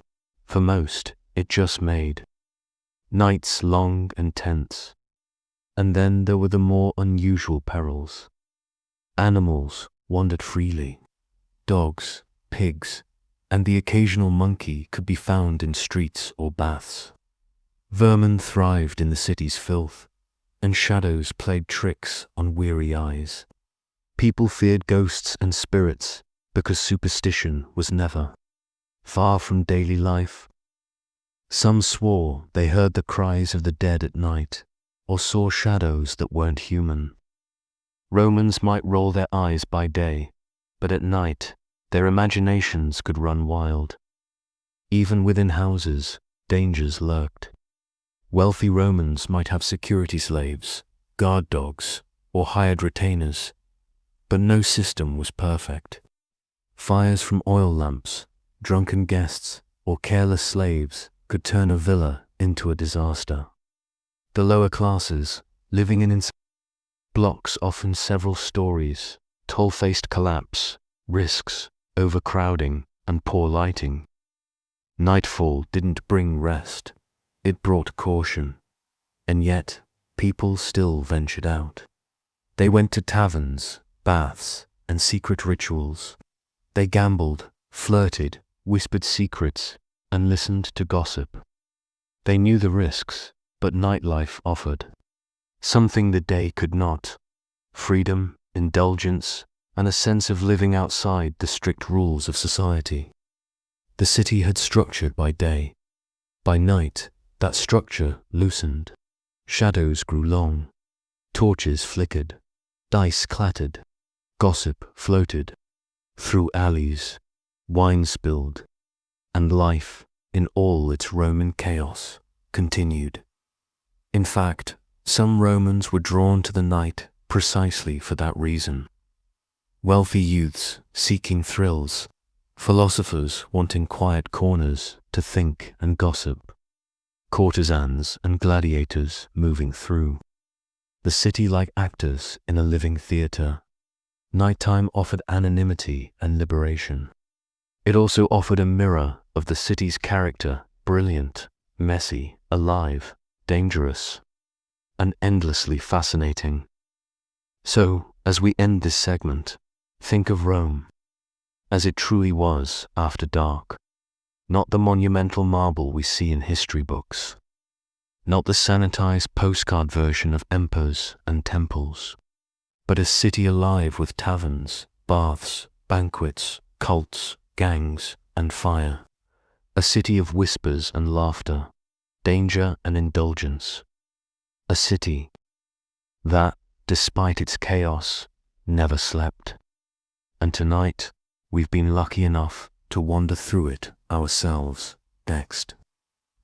For most, it just made nights long and tense. And then there were the more unusual perils. Animals wandered freely. Dogs, pigs, and the occasional monkey could be found in streets or baths. Vermin thrived in the city's filth, and shadows played tricks on weary eyes. People feared ghosts and spirits because superstition was never far from daily life. Some swore they heard the cries of the dead at night, or saw shadows that weren't human. Romans might roll their eyes by day, but at night their imaginations could run wild. Even within houses, dangers lurked. Wealthy Romans might have security slaves, guard dogs, or hired retainers, but no system was perfect. Fires from oil lamps, drunken guests, or careless slaves could turn a villa into a disaster. The lower classes, living in blocks often several stories, tall-faced collapse, risks, overcrowding, and poor lighting. Nightfall didn't bring rest, it brought caution. And yet, people still ventured out. They went to taverns, baths, and secret rituals. They gambled, flirted, whispered secrets, and listened to gossip. They knew the risks, but nightlife offered something the day could not: freedom, indulgence, and a sense of living outside the strict rules of society. The city had structured by day. By night, that structure loosened. Shadows grew long. Torches flickered. Dice clattered. Gossip floated. Through alleys, wine spilled. And life, in all its Roman chaos, continued. In fact, some Romans were drawn to the night precisely for that reason. Wealthy youths seeking thrills, philosophers wanting quiet corners to think and gossip, courtesans and gladiators moving through. The city like actors in a living theater. Nighttime offered anonymity and liberation. It also offered a mirror of the city's character, brilliant, messy, alive, dangerous, and endlessly fascinating. So, as we end this segment, think of Rome as it truly was after dark. Not the monumental marble we see in history books. Not the sanitized postcard version of empires and temples, but a city alive with taverns, baths, banquets, cults, gangs, and fire. A city of whispers and laughter, danger and indulgence. A city that, despite its chaos, never slept. And tonight, we've been lucky enough to wander through it ourselves. Next,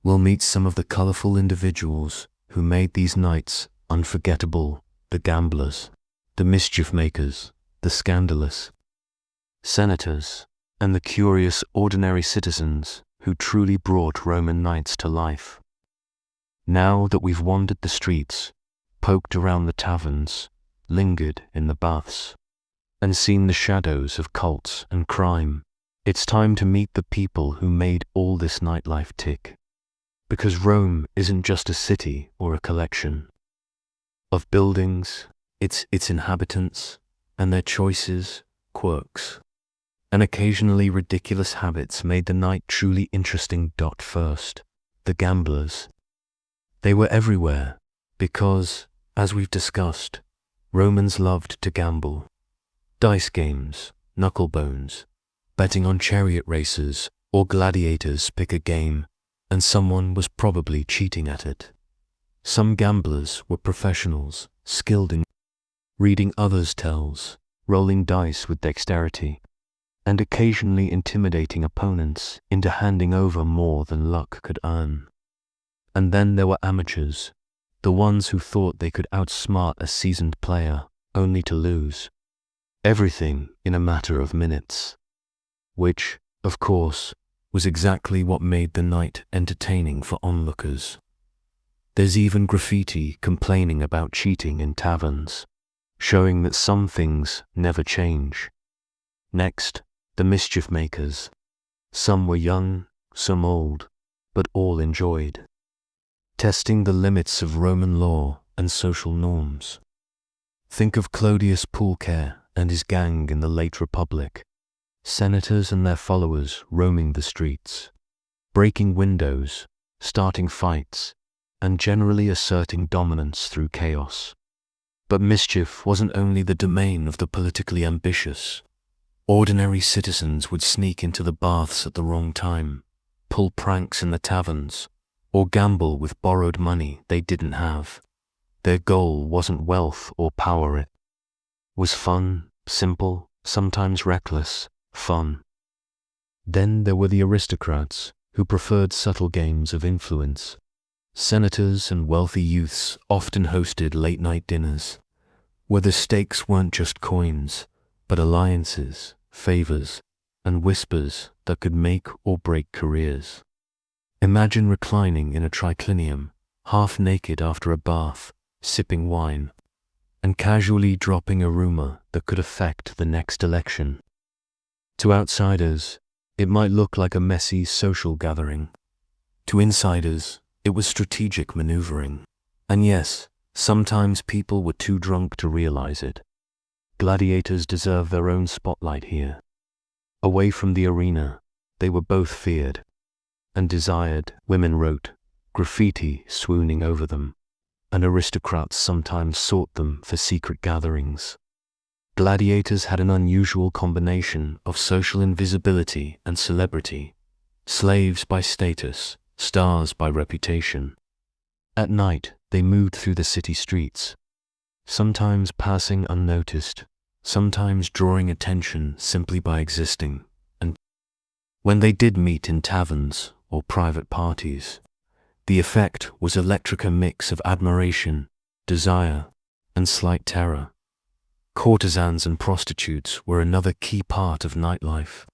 we'll meet some of the colorful individuals who made these nights unforgettable: the gamblers, the mischief makers, the scandalous senators, and the curious ordinary citizens who truly brought Roman nights to life. Now that we've wandered the streets, poked around the taverns, lingered in the baths, and seen the shadows of cults and crime, it's time to meet the people who made all this nightlife tick. Because Rome isn't just a city or a collection of buildings, it's its inhabitants and their choices, quirks, and occasionally ridiculous habits made the night truly interesting. First, the gamblers. They were everywhere because, as we've discussed, Romans loved to gamble. Dice games, knucklebones, betting on chariot races, or gladiators pick a game, and someone was probably cheating at it. Some gamblers were professionals, skilled in reading others' tells, rolling dice with dexterity, and occasionally intimidating opponents into handing over more than luck could earn. And then there were amateurs, the ones who thought they could outsmart a seasoned player, only to lose everything in a matter of minutes. Which, of course, was exactly what made the night entertaining for onlookers. There's even graffiti complaining about cheating in taverns, showing that some things never change. Next, the mischief makers. Some were young, some old, but all enjoyed testing the limits of Roman law and social norms. Think of Clodius Pulcher and his gang in the late Republic, senators and their followers roaming the streets, breaking windows, starting fights, and generally asserting dominance through chaos. But mischief wasn't only the domain of the politically ambitious. Ordinary citizens would sneak into the baths at the wrong time, pull pranks in the taverns, or gamble with borrowed money they didn't have. Their goal wasn't wealth or power, it was fun, simple, sometimes reckless, fun. Then there were the aristocrats, who preferred subtle games of influence. Senators and wealthy youths often hosted late-night dinners, where the stakes weren't just coins, but alliances, favors, and whispers that could make or break careers. Imagine reclining in a triclinium, half naked after a bath, sipping wine, and casually dropping a rumor that could affect the next election. To outsiders, it might look like a messy social gathering. To insiders, it was strategic maneuvering. And yes, sometimes people were too drunk to realize it. Gladiators deserve their own spotlight here. Away from the arena, they were both feared and desired, women wrote, graffiti swooning over them, and aristocrats sometimes sought them for secret gatherings. Gladiators had an unusual combination of social invisibility and celebrity, slaves by status, stars by reputation. At night, they moved through the city streets, sometimes passing unnoticed, sometimes drawing attention simply by existing, and when they did meet in taverns or private parties, the effect was a mix of admiration, desire, and slight terror. Courtesans and prostitutes were another key part of nightlife.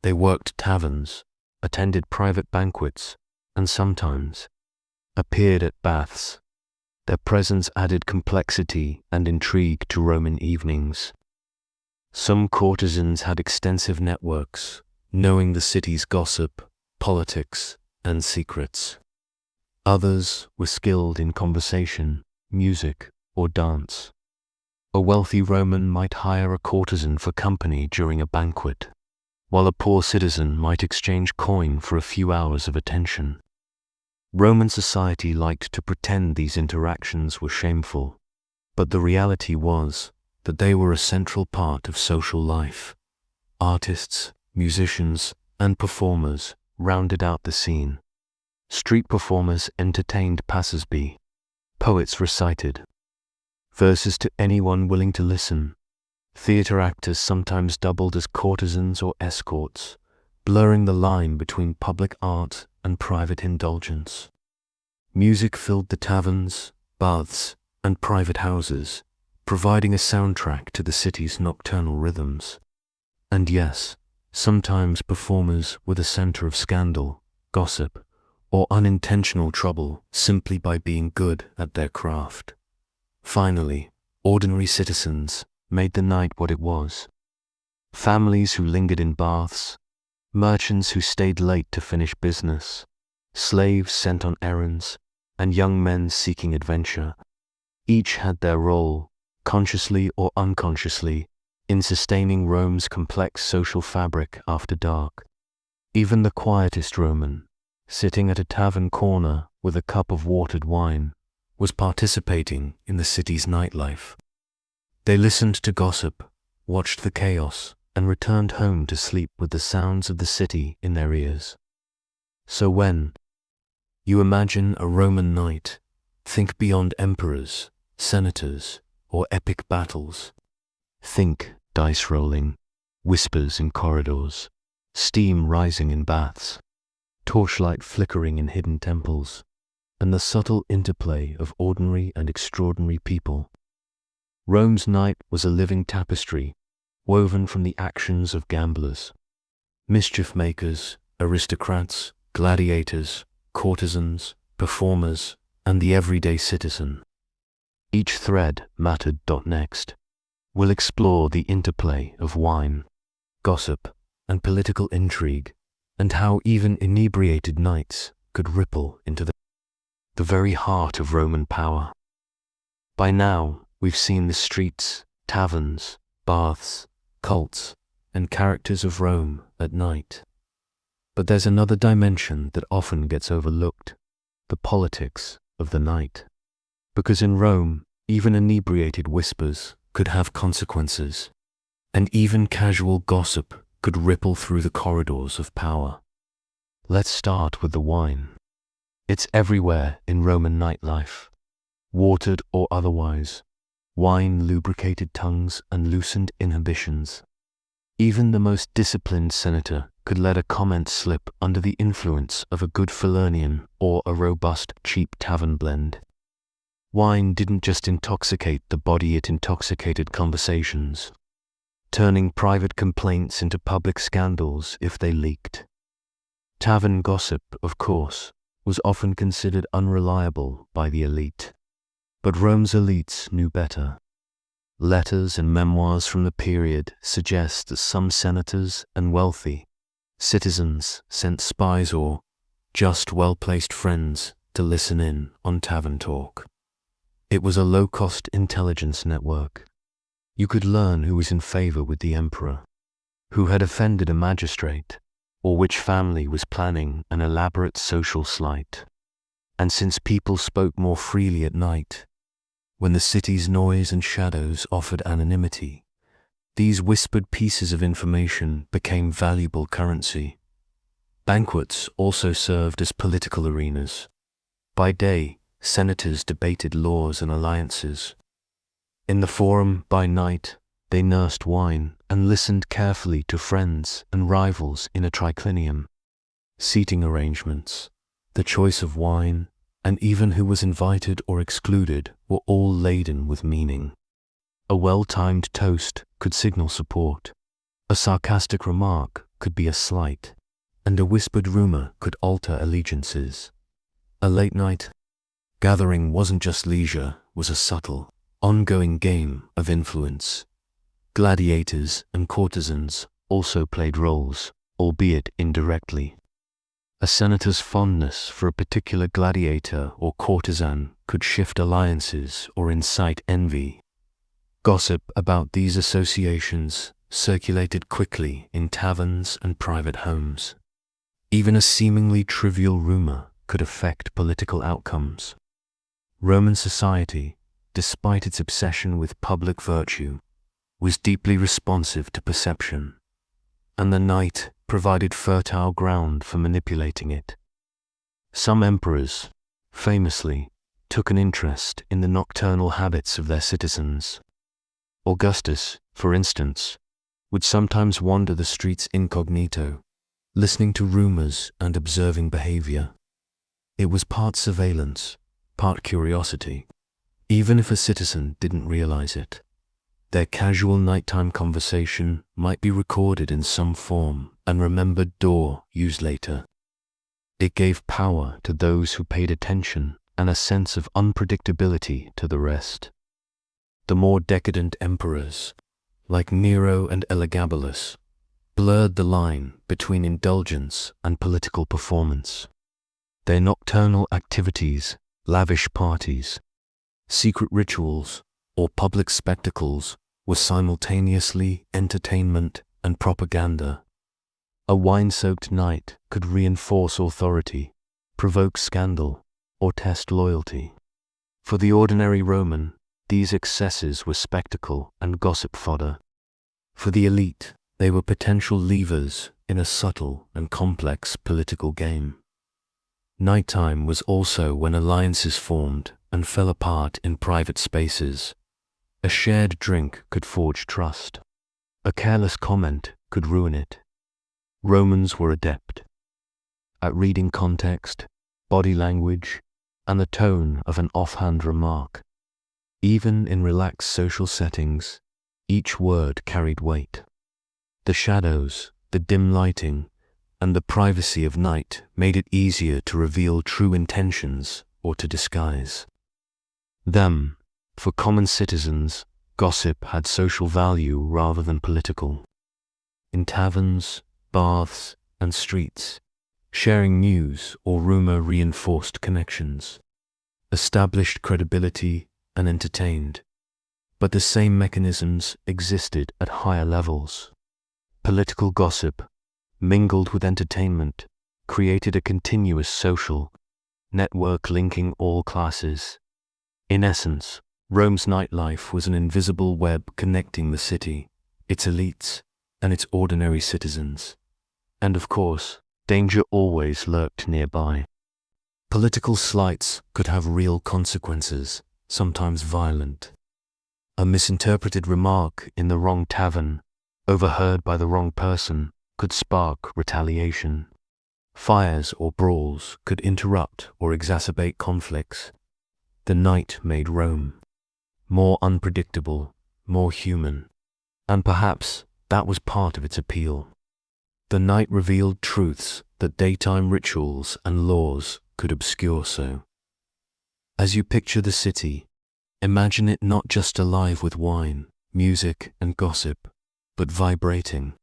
They worked taverns, attended private banquets, and sometimes appeared at baths. Their presence added complexity and intrigue to Roman evenings. Some courtesans had extensive networks, knowing the city's gossip, politics, and secrets. Others were skilled in conversation, music, or dance. A wealthy Roman might hire a courtesan for company during a banquet, while a poor citizen might exchange coin for a few hours of attention. Roman society liked to pretend these interactions were shameful, but the reality was that they were a central part of social life. Artists, musicians, and performers rounded out the scene. Street performers entertained passers-by. Poets recited verses to anyone willing to listen. Theater actors sometimes doubled as courtesans or escorts, blurring the line between public art and private indulgence. Music filled the taverns, baths, and private houses, providing a soundtrack to the city's nocturnal rhythms. And yes, sometimes performers were the center of scandal, gossip, or unintentional trouble simply by being good at their craft. Finally, ordinary citizens made the night what it was. Families who lingered in baths, merchants who stayed late to finish business, slaves sent on errands, and young men seeking adventure. Each had their role, consciously or unconsciously, in sustaining Rome's complex social fabric after dark. Even the quietest Roman, sitting at a tavern corner with a cup of watered wine, was participating in the city's nightlife. They listened to gossip, watched the chaos, and returned home to sleep with the sounds of the city in their ears. So when you imagine a Roman night, think beyond emperors, senators, or epic battles. Think dice rolling, whispers in corridors, steam rising in baths, torchlight flickering in hidden temples, and the subtle interplay of ordinary and extraordinary people. Rome's night was a living tapestry, woven from the actions of gamblers, mischief makers, aristocrats, gladiators, courtesans, performers, and the everyday citizen. Each thread mattered. Next, we'll explore the interplay of wine, gossip, and political intrigue, and how even inebriated nights could ripple into the very heart of Roman power. By now, we've seen the streets, taverns, baths, cults, and characters of Rome at night. But there's another dimension that often gets overlooked, the politics of the night. Because in Rome, even inebriated whispers could have consequences, and even casual gossip could ripple through the corridors of power. Let's start with the wine. It's everywhere in Roman nightlife, watered or otherwise. Wine lubricated tongues and loosened inhibitions. Even the most disciplined senator could let a comment slip under the influence of a good Falernian or a robust, cheap tavern blend. Wine didn't just intoxicate the body, it intoxicated conversations, turning private complaints into public scandals if they leaked. Tavern gossip, of course, was often considered unreliable by the elite. But Rome's elites knew better. Letters and memoirs from the period suggest that some senators and wealthy citizens sent spies or just well-placed friends to listen in on tavern talk. It was a low-cost intelligence network. You could learn who was in favor with the emperor, who had offended a magistrate, or which family was planning an elaborate social slight. And since people spoke more freely at night, when the city's noise and shadows offered anonymity, these whispered pieces of information became valuable currency. Banquets also served as political arenas. By day, senators debated laws and alliances. In the forum, by night, they nursed wine and listened carefully to friends and rivals in a triclinium. Seating arrangements, the choice of wine, and even who was invited or excluded were all laden with meaning. A well-timed toast could signal support, a sarcastic remark could be a slight, and a whispered rumor could alter allegiances. A late-night gathering wasn't just leisure, was a subtle, ongoing game of influence. Gladiators and courtesans also played roles, albeit indirectly. A senator's fondness for a particular gladiator or courtesan could shift alliances or incite envy. Gossip about these associations circulated quickly in taverns and private homes. Even a seemingly trivial rumor could affect political outcomes. Roman society, despite its obsession with public virtue, was deeply responsive to perception, and the night provided fertile ground for manipulating it. Some emperors, famously, took an interest in the nocturnal habits of their citizens. Augustus, for instance, would sometimes wander the streets incognito, listening to rumors and observing behavior. It was part surveillance, part curiosity, even if a citizen didn't realize it. Their casual nighttime conversation might be recorded in some form and remembered used later. It gave power to those who paid attention and a sense of unpredictability to the rest. The more decadent emperors, like Nero and Elagabalus, blurred the line between indulgence and political performance. Their nocturnal activities, lavish parties, secret rituals, or public spectacles were simultaneously entertainment and propaganda. A wine-soaked night could reinforce authority, provoke scandal, or test loyalty. For the ordinary Roman, these excesses were spectacle and gossip fodder. For the elite, they were potential levers in a subtle and complex political game. Nighttime was also when alliances formed and fell apart in private spaces. A shared drink could forge trust. A careless comment could ruin it. Romans were adept at reading context, body language, and the tone of an offhand remark. Even in relaxed social settings, each word carried weight. The shadows, the dim lighting, and the privacy of night made it easier to reveal true intentions or to disguise them. For common citizens, gossip had social value rather than political. In taverns, baths, and streets, sharing news or rumor reinforced connections, established credibility, and entertained. But the same mechanisms existed at higher levels. Political gossip, mingled with entertainment, created a continuous social network linking all classes. In essence, Rome's nightlife was an invisible web connecting the city, its elites, and its ordinary citizens. And of course, danger always lurked nearby. Political slights could have real consequences, sometimes violent. A misinterpreted remark in the wrong tavern, overheard by the wrong person, could spark retaliation. Fires or brawls could interrupt or exacerbate conflicts. The night made Rome more unpredictable, more human, and perhaps that was part of its appeal. The night revealed truths that daytime rituals and laws could obscure so. As you picture the city, imagine it not just alive with wine, music, and gossip, but vibrating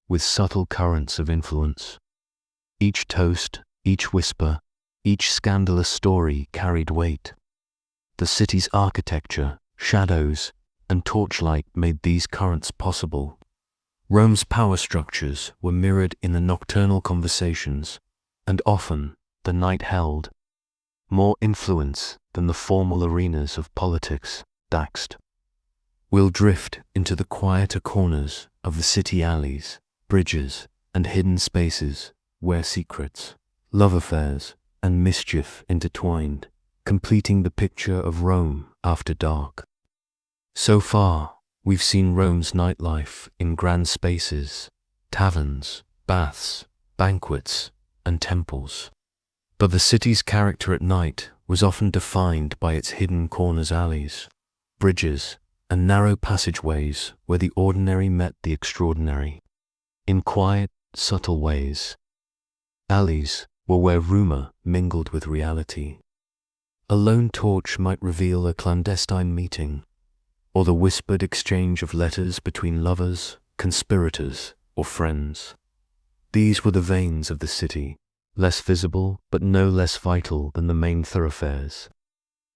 with subtle currents of influence. Each toast, each whisper, each scandalous story carried weight. The city's architecture, shadows, and torchlight made these currents possible. Rome's power structures were mirrored in the nocturnal conversations, and often the night held more influence than the formal arenas of politics. Next, we'll drift into the quieter corners of the city alleys, bridges, and hidden spaces where secrets, love affairs, and mischief intertwined, completing the picture of Rome after dark. So far, we've seen Rome's nightlife in grand spaces, taverns, baths, banquets, and temples. But the city's character at night was often defined by its hidden corners, alleys, bridges, and narrow passageways where the ordinary met the extraordinary. In quiet, subtle ways, alleys were where rumor mingled with reality. A lone torch might reveal a clandestine meeting, or the whispered exchange of letters between lovers, conspirators, or friends. These were the veins of the city, less visible but no less vital than the main thoroughfares.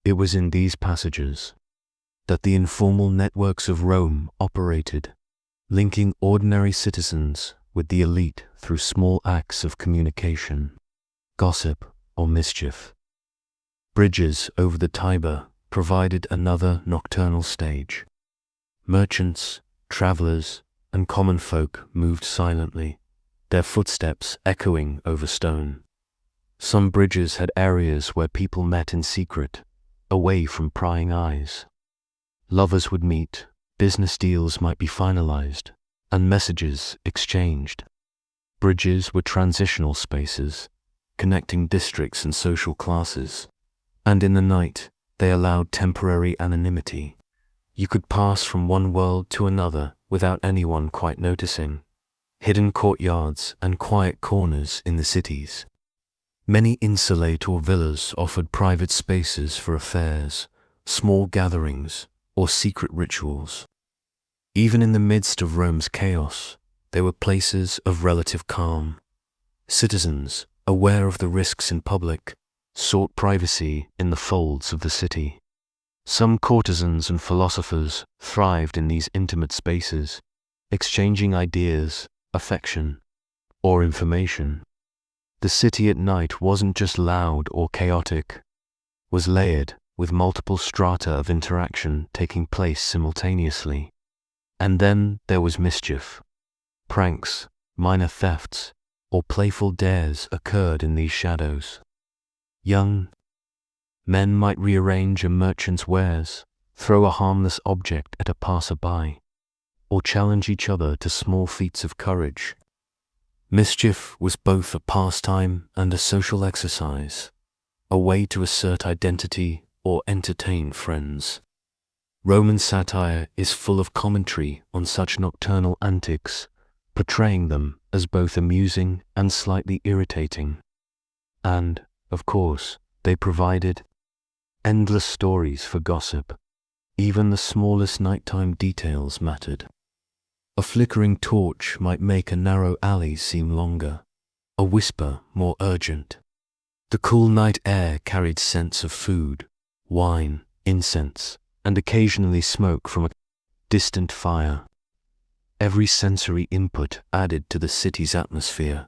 It was in these passages that the informal networks of Rome operated, linking ordinary citizens with the elite through small acts of communication, gossip, or mischief. Bridges over the Tiber provided another nocturnal stage. Merchants, travelers, and common folk moved silently, their footsteps echoing over stone. Some bridges had areas where people met in secret, away from prying eyes. Lovers would meet, business deals might be finalized, and messages exchanged. Bridges were transitional spaces, connecting districts and social classes, and in the night, they allowed temporary anonymity. You could pass from one world to another without anyone quite noticing. Hidden courtyards and quiet corners in the cities. Many insulate or villas offered private spaces for affairs, small gatherings, or secret rituals. Even in the midst of Rome's chaos, they were places of relative calm. Citizens, aware of the risks in public, sought privacy in the folds of the city. Some courtesans and philosophers thrived in these intimate spaces, exchanging ideas, affection, or information. The city at night wasn't just loud or chaotic, was layered with multiple strata of interaction taking place simultaneously. And then there was mischief. Pranks, minor thefts, or playful dares occurred in these shadows. Young men might rearrange a merchant's wares, throw a harmless object at a passerby, or challenge each other to small feats of courage. Mischief was both a pastime and a social exercise, a way to assert identity or entertain friends. Roman satire is full of commentary on such nocturnal antics, portraying them as both amusing and slightly irritating. And, of course, they provided endless stories for gossip. Even the smallest nighttime details mattered. A flickering torch might make a narrow alley seem longer, a whisper more urgent. The cool night air carried scents of food, wine, incense, and occasionally smoke from a distant fire. Every sensory input added to the city's atmosphere,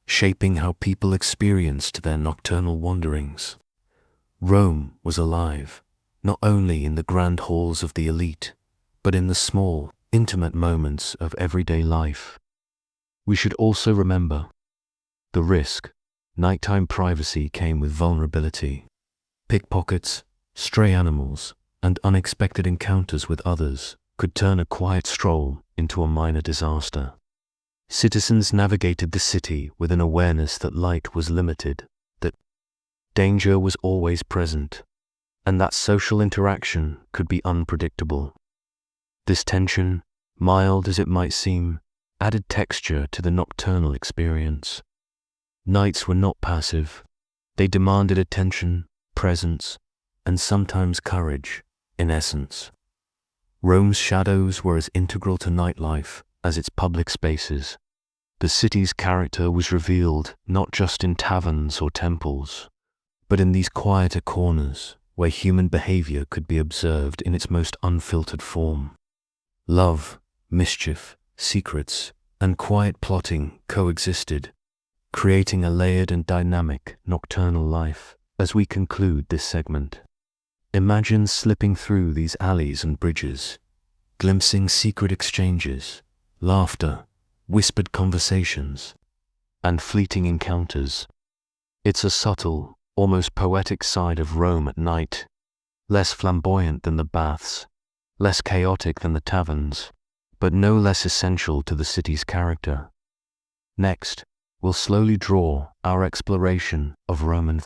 shaping how people experienced their nocturnal wanderings. Rome was alive, not only in the grand halls of the elite, but in the small, intimate moments of everyday life. We should also remember the risk. Nighttime privacy came with vulnerability. Pickpockets, stray animals, and unexpected encounters with others could turn a quiet stroll into a minor disaster. Citizens navigated the city with an awareness that light was limited, that danger was always present, and that social interaction could be unpredictable. This tension, mild as it might seem, added texture to the nocturnal experience. Nights were not passive. They demanded attention, presence, and sometimes courage, in essence. Rome's shadows were as integral to nightlife as its public spaces. The city's character was revealed not just in taverns or temples, but in these quieter corners where human behavior could be observed in its most unfiltered form. Love, mischief, secrets, and quiet plotting coexisted, creating a layered and dynamic nocturnal life. As we conclude this segment, imagine slipping through these alleys and bridges, glimpsing secret exchanges, laughter, whispered conversations, and fleeting encounters. It's a subtle, almost poetic side of Rome at night, less flamboyant than the baths, less chaotic than the taverns, but no less essential to the city's character. Next, we'll slowly draw our exploration of Roman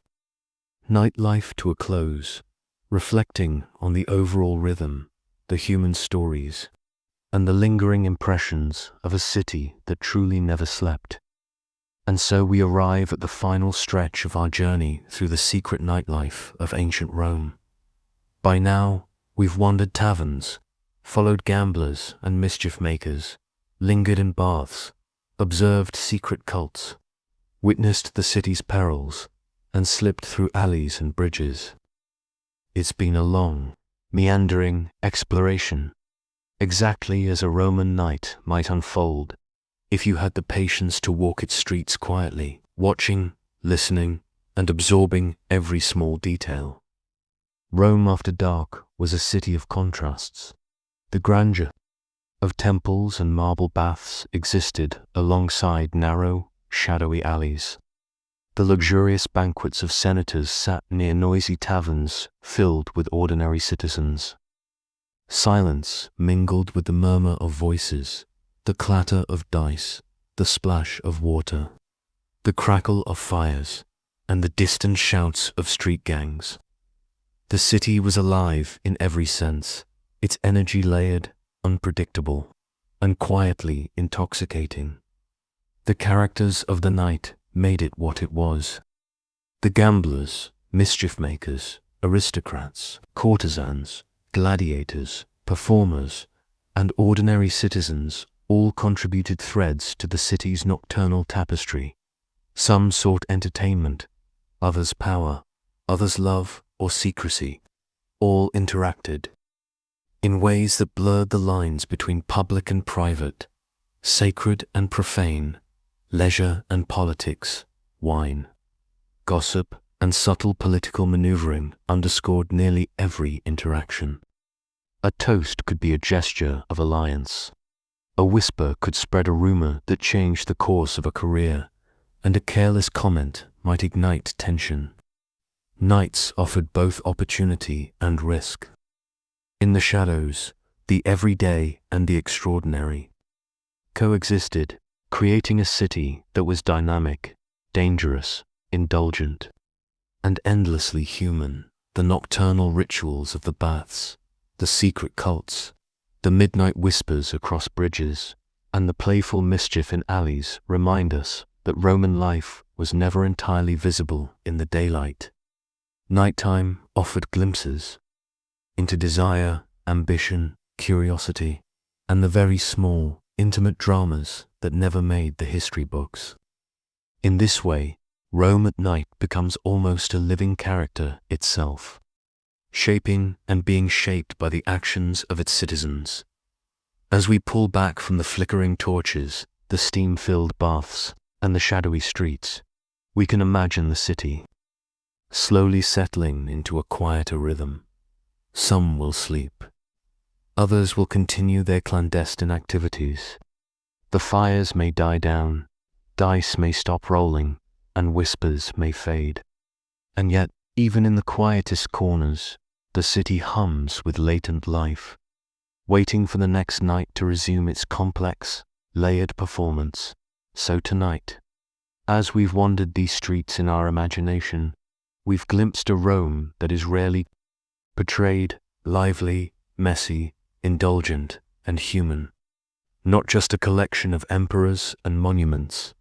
nightlife to a close, reflecting on the overall rhythm, the human stories, and the lingering impressions of a city that truly never slept. And so we arrive at the final stretch of our journey through the secret nightlife of ancient Rome. By now, we've wandered taverns, followed gamblers and mischief makers, lingered in baths, observed secret cults, witnessed the city's perils, and slipped through alleys and bridges. It's been a long, meandering exploration, exactly as a Roman night might unfold if you had the patience to walk its streets quietly, watching, listening, and absorbing every small detail. Rome after dark was a city of contrasts. The grandeur of temples and marble baths existed alongside narrow, shadowy alleys. The luxurious banquets of senators sat near noisy taverns filled with ordinary citizens. Silence mingled with the murmur of voices, the clatter of dice, the splash of water, the crackle of fires, and the distant shouts of street gangs. The city was alive in every sense, its energy layered, unpredictable, and quietly intoxicating. The characters of the night made it what it was. The gamblers, mischief makers, aristocrats, courtesans, gladiators, performers, and ordinary citizens all contributed threads to the city's nocturnal tapestry. Some sought entertainment, others power, others love or secrecy. All interacted in ways that blurred the lines between public and private, sacred and profane, leisure and politics, wine, gossip, and subtle political maneuvering underscored nearly every interaction. A toast could be a gesture of alliance. A whisper could spread a rumor that changed the course of a career, and a careless comment might ignite tension. Nights offered both opportunity and risk. In the shadows, the everyday and the extraordinary coexisted, creating a city that was dynamic, dangerous, indulgent, and endlessly human. The nocturnal rituals of the baths, the secret cults, the midnight whispers across bridges, and the playful mischief in alleys remind us that Roman life was never entirely visible in the daylight. Nighttime offered glimpses into desire, ambition, curiosity, and the very small, intimate dramas that never made the history books. In this way, Rome at night becomes almost a living character itself, shaping and being shaped by the actions of its citizens. As we pull back from the flickering torches, the steam-filled baths, and the shadowy streets, we can imagine the city slowly settling into a quieter rhythm. Some will sleep. Others will continue their clandestine activities. The fires may die down, dice may stop rolling, and whispers may fade. And yet, even in the quietest corners, the city hums with latent life, waiting for the next night to resume its complex, layered performance. So tonight, as we've wandered these streets in our imagination, we've glimpsed a Rome that is rarely portrayed, lively, messy, indulgent, and human. Not just a collection of emperors and monuments,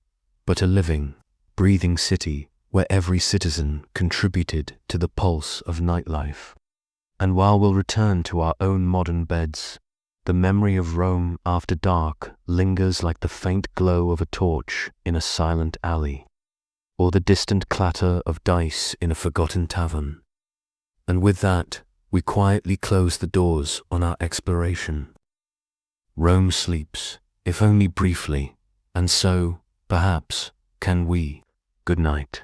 but a living, breathing city where every citizen contributed to the pulse of nightlife. And while we'll return to our own modern beds, the memory of Rome after dark lingers like the faint glow of a torch in a silent alley, or the distant clatter of dice in a forgotten tavern. And with that, we quietly close the doors on our exploration. Rome sleeps, if only briefly, and so, perhaps, can we. Good night.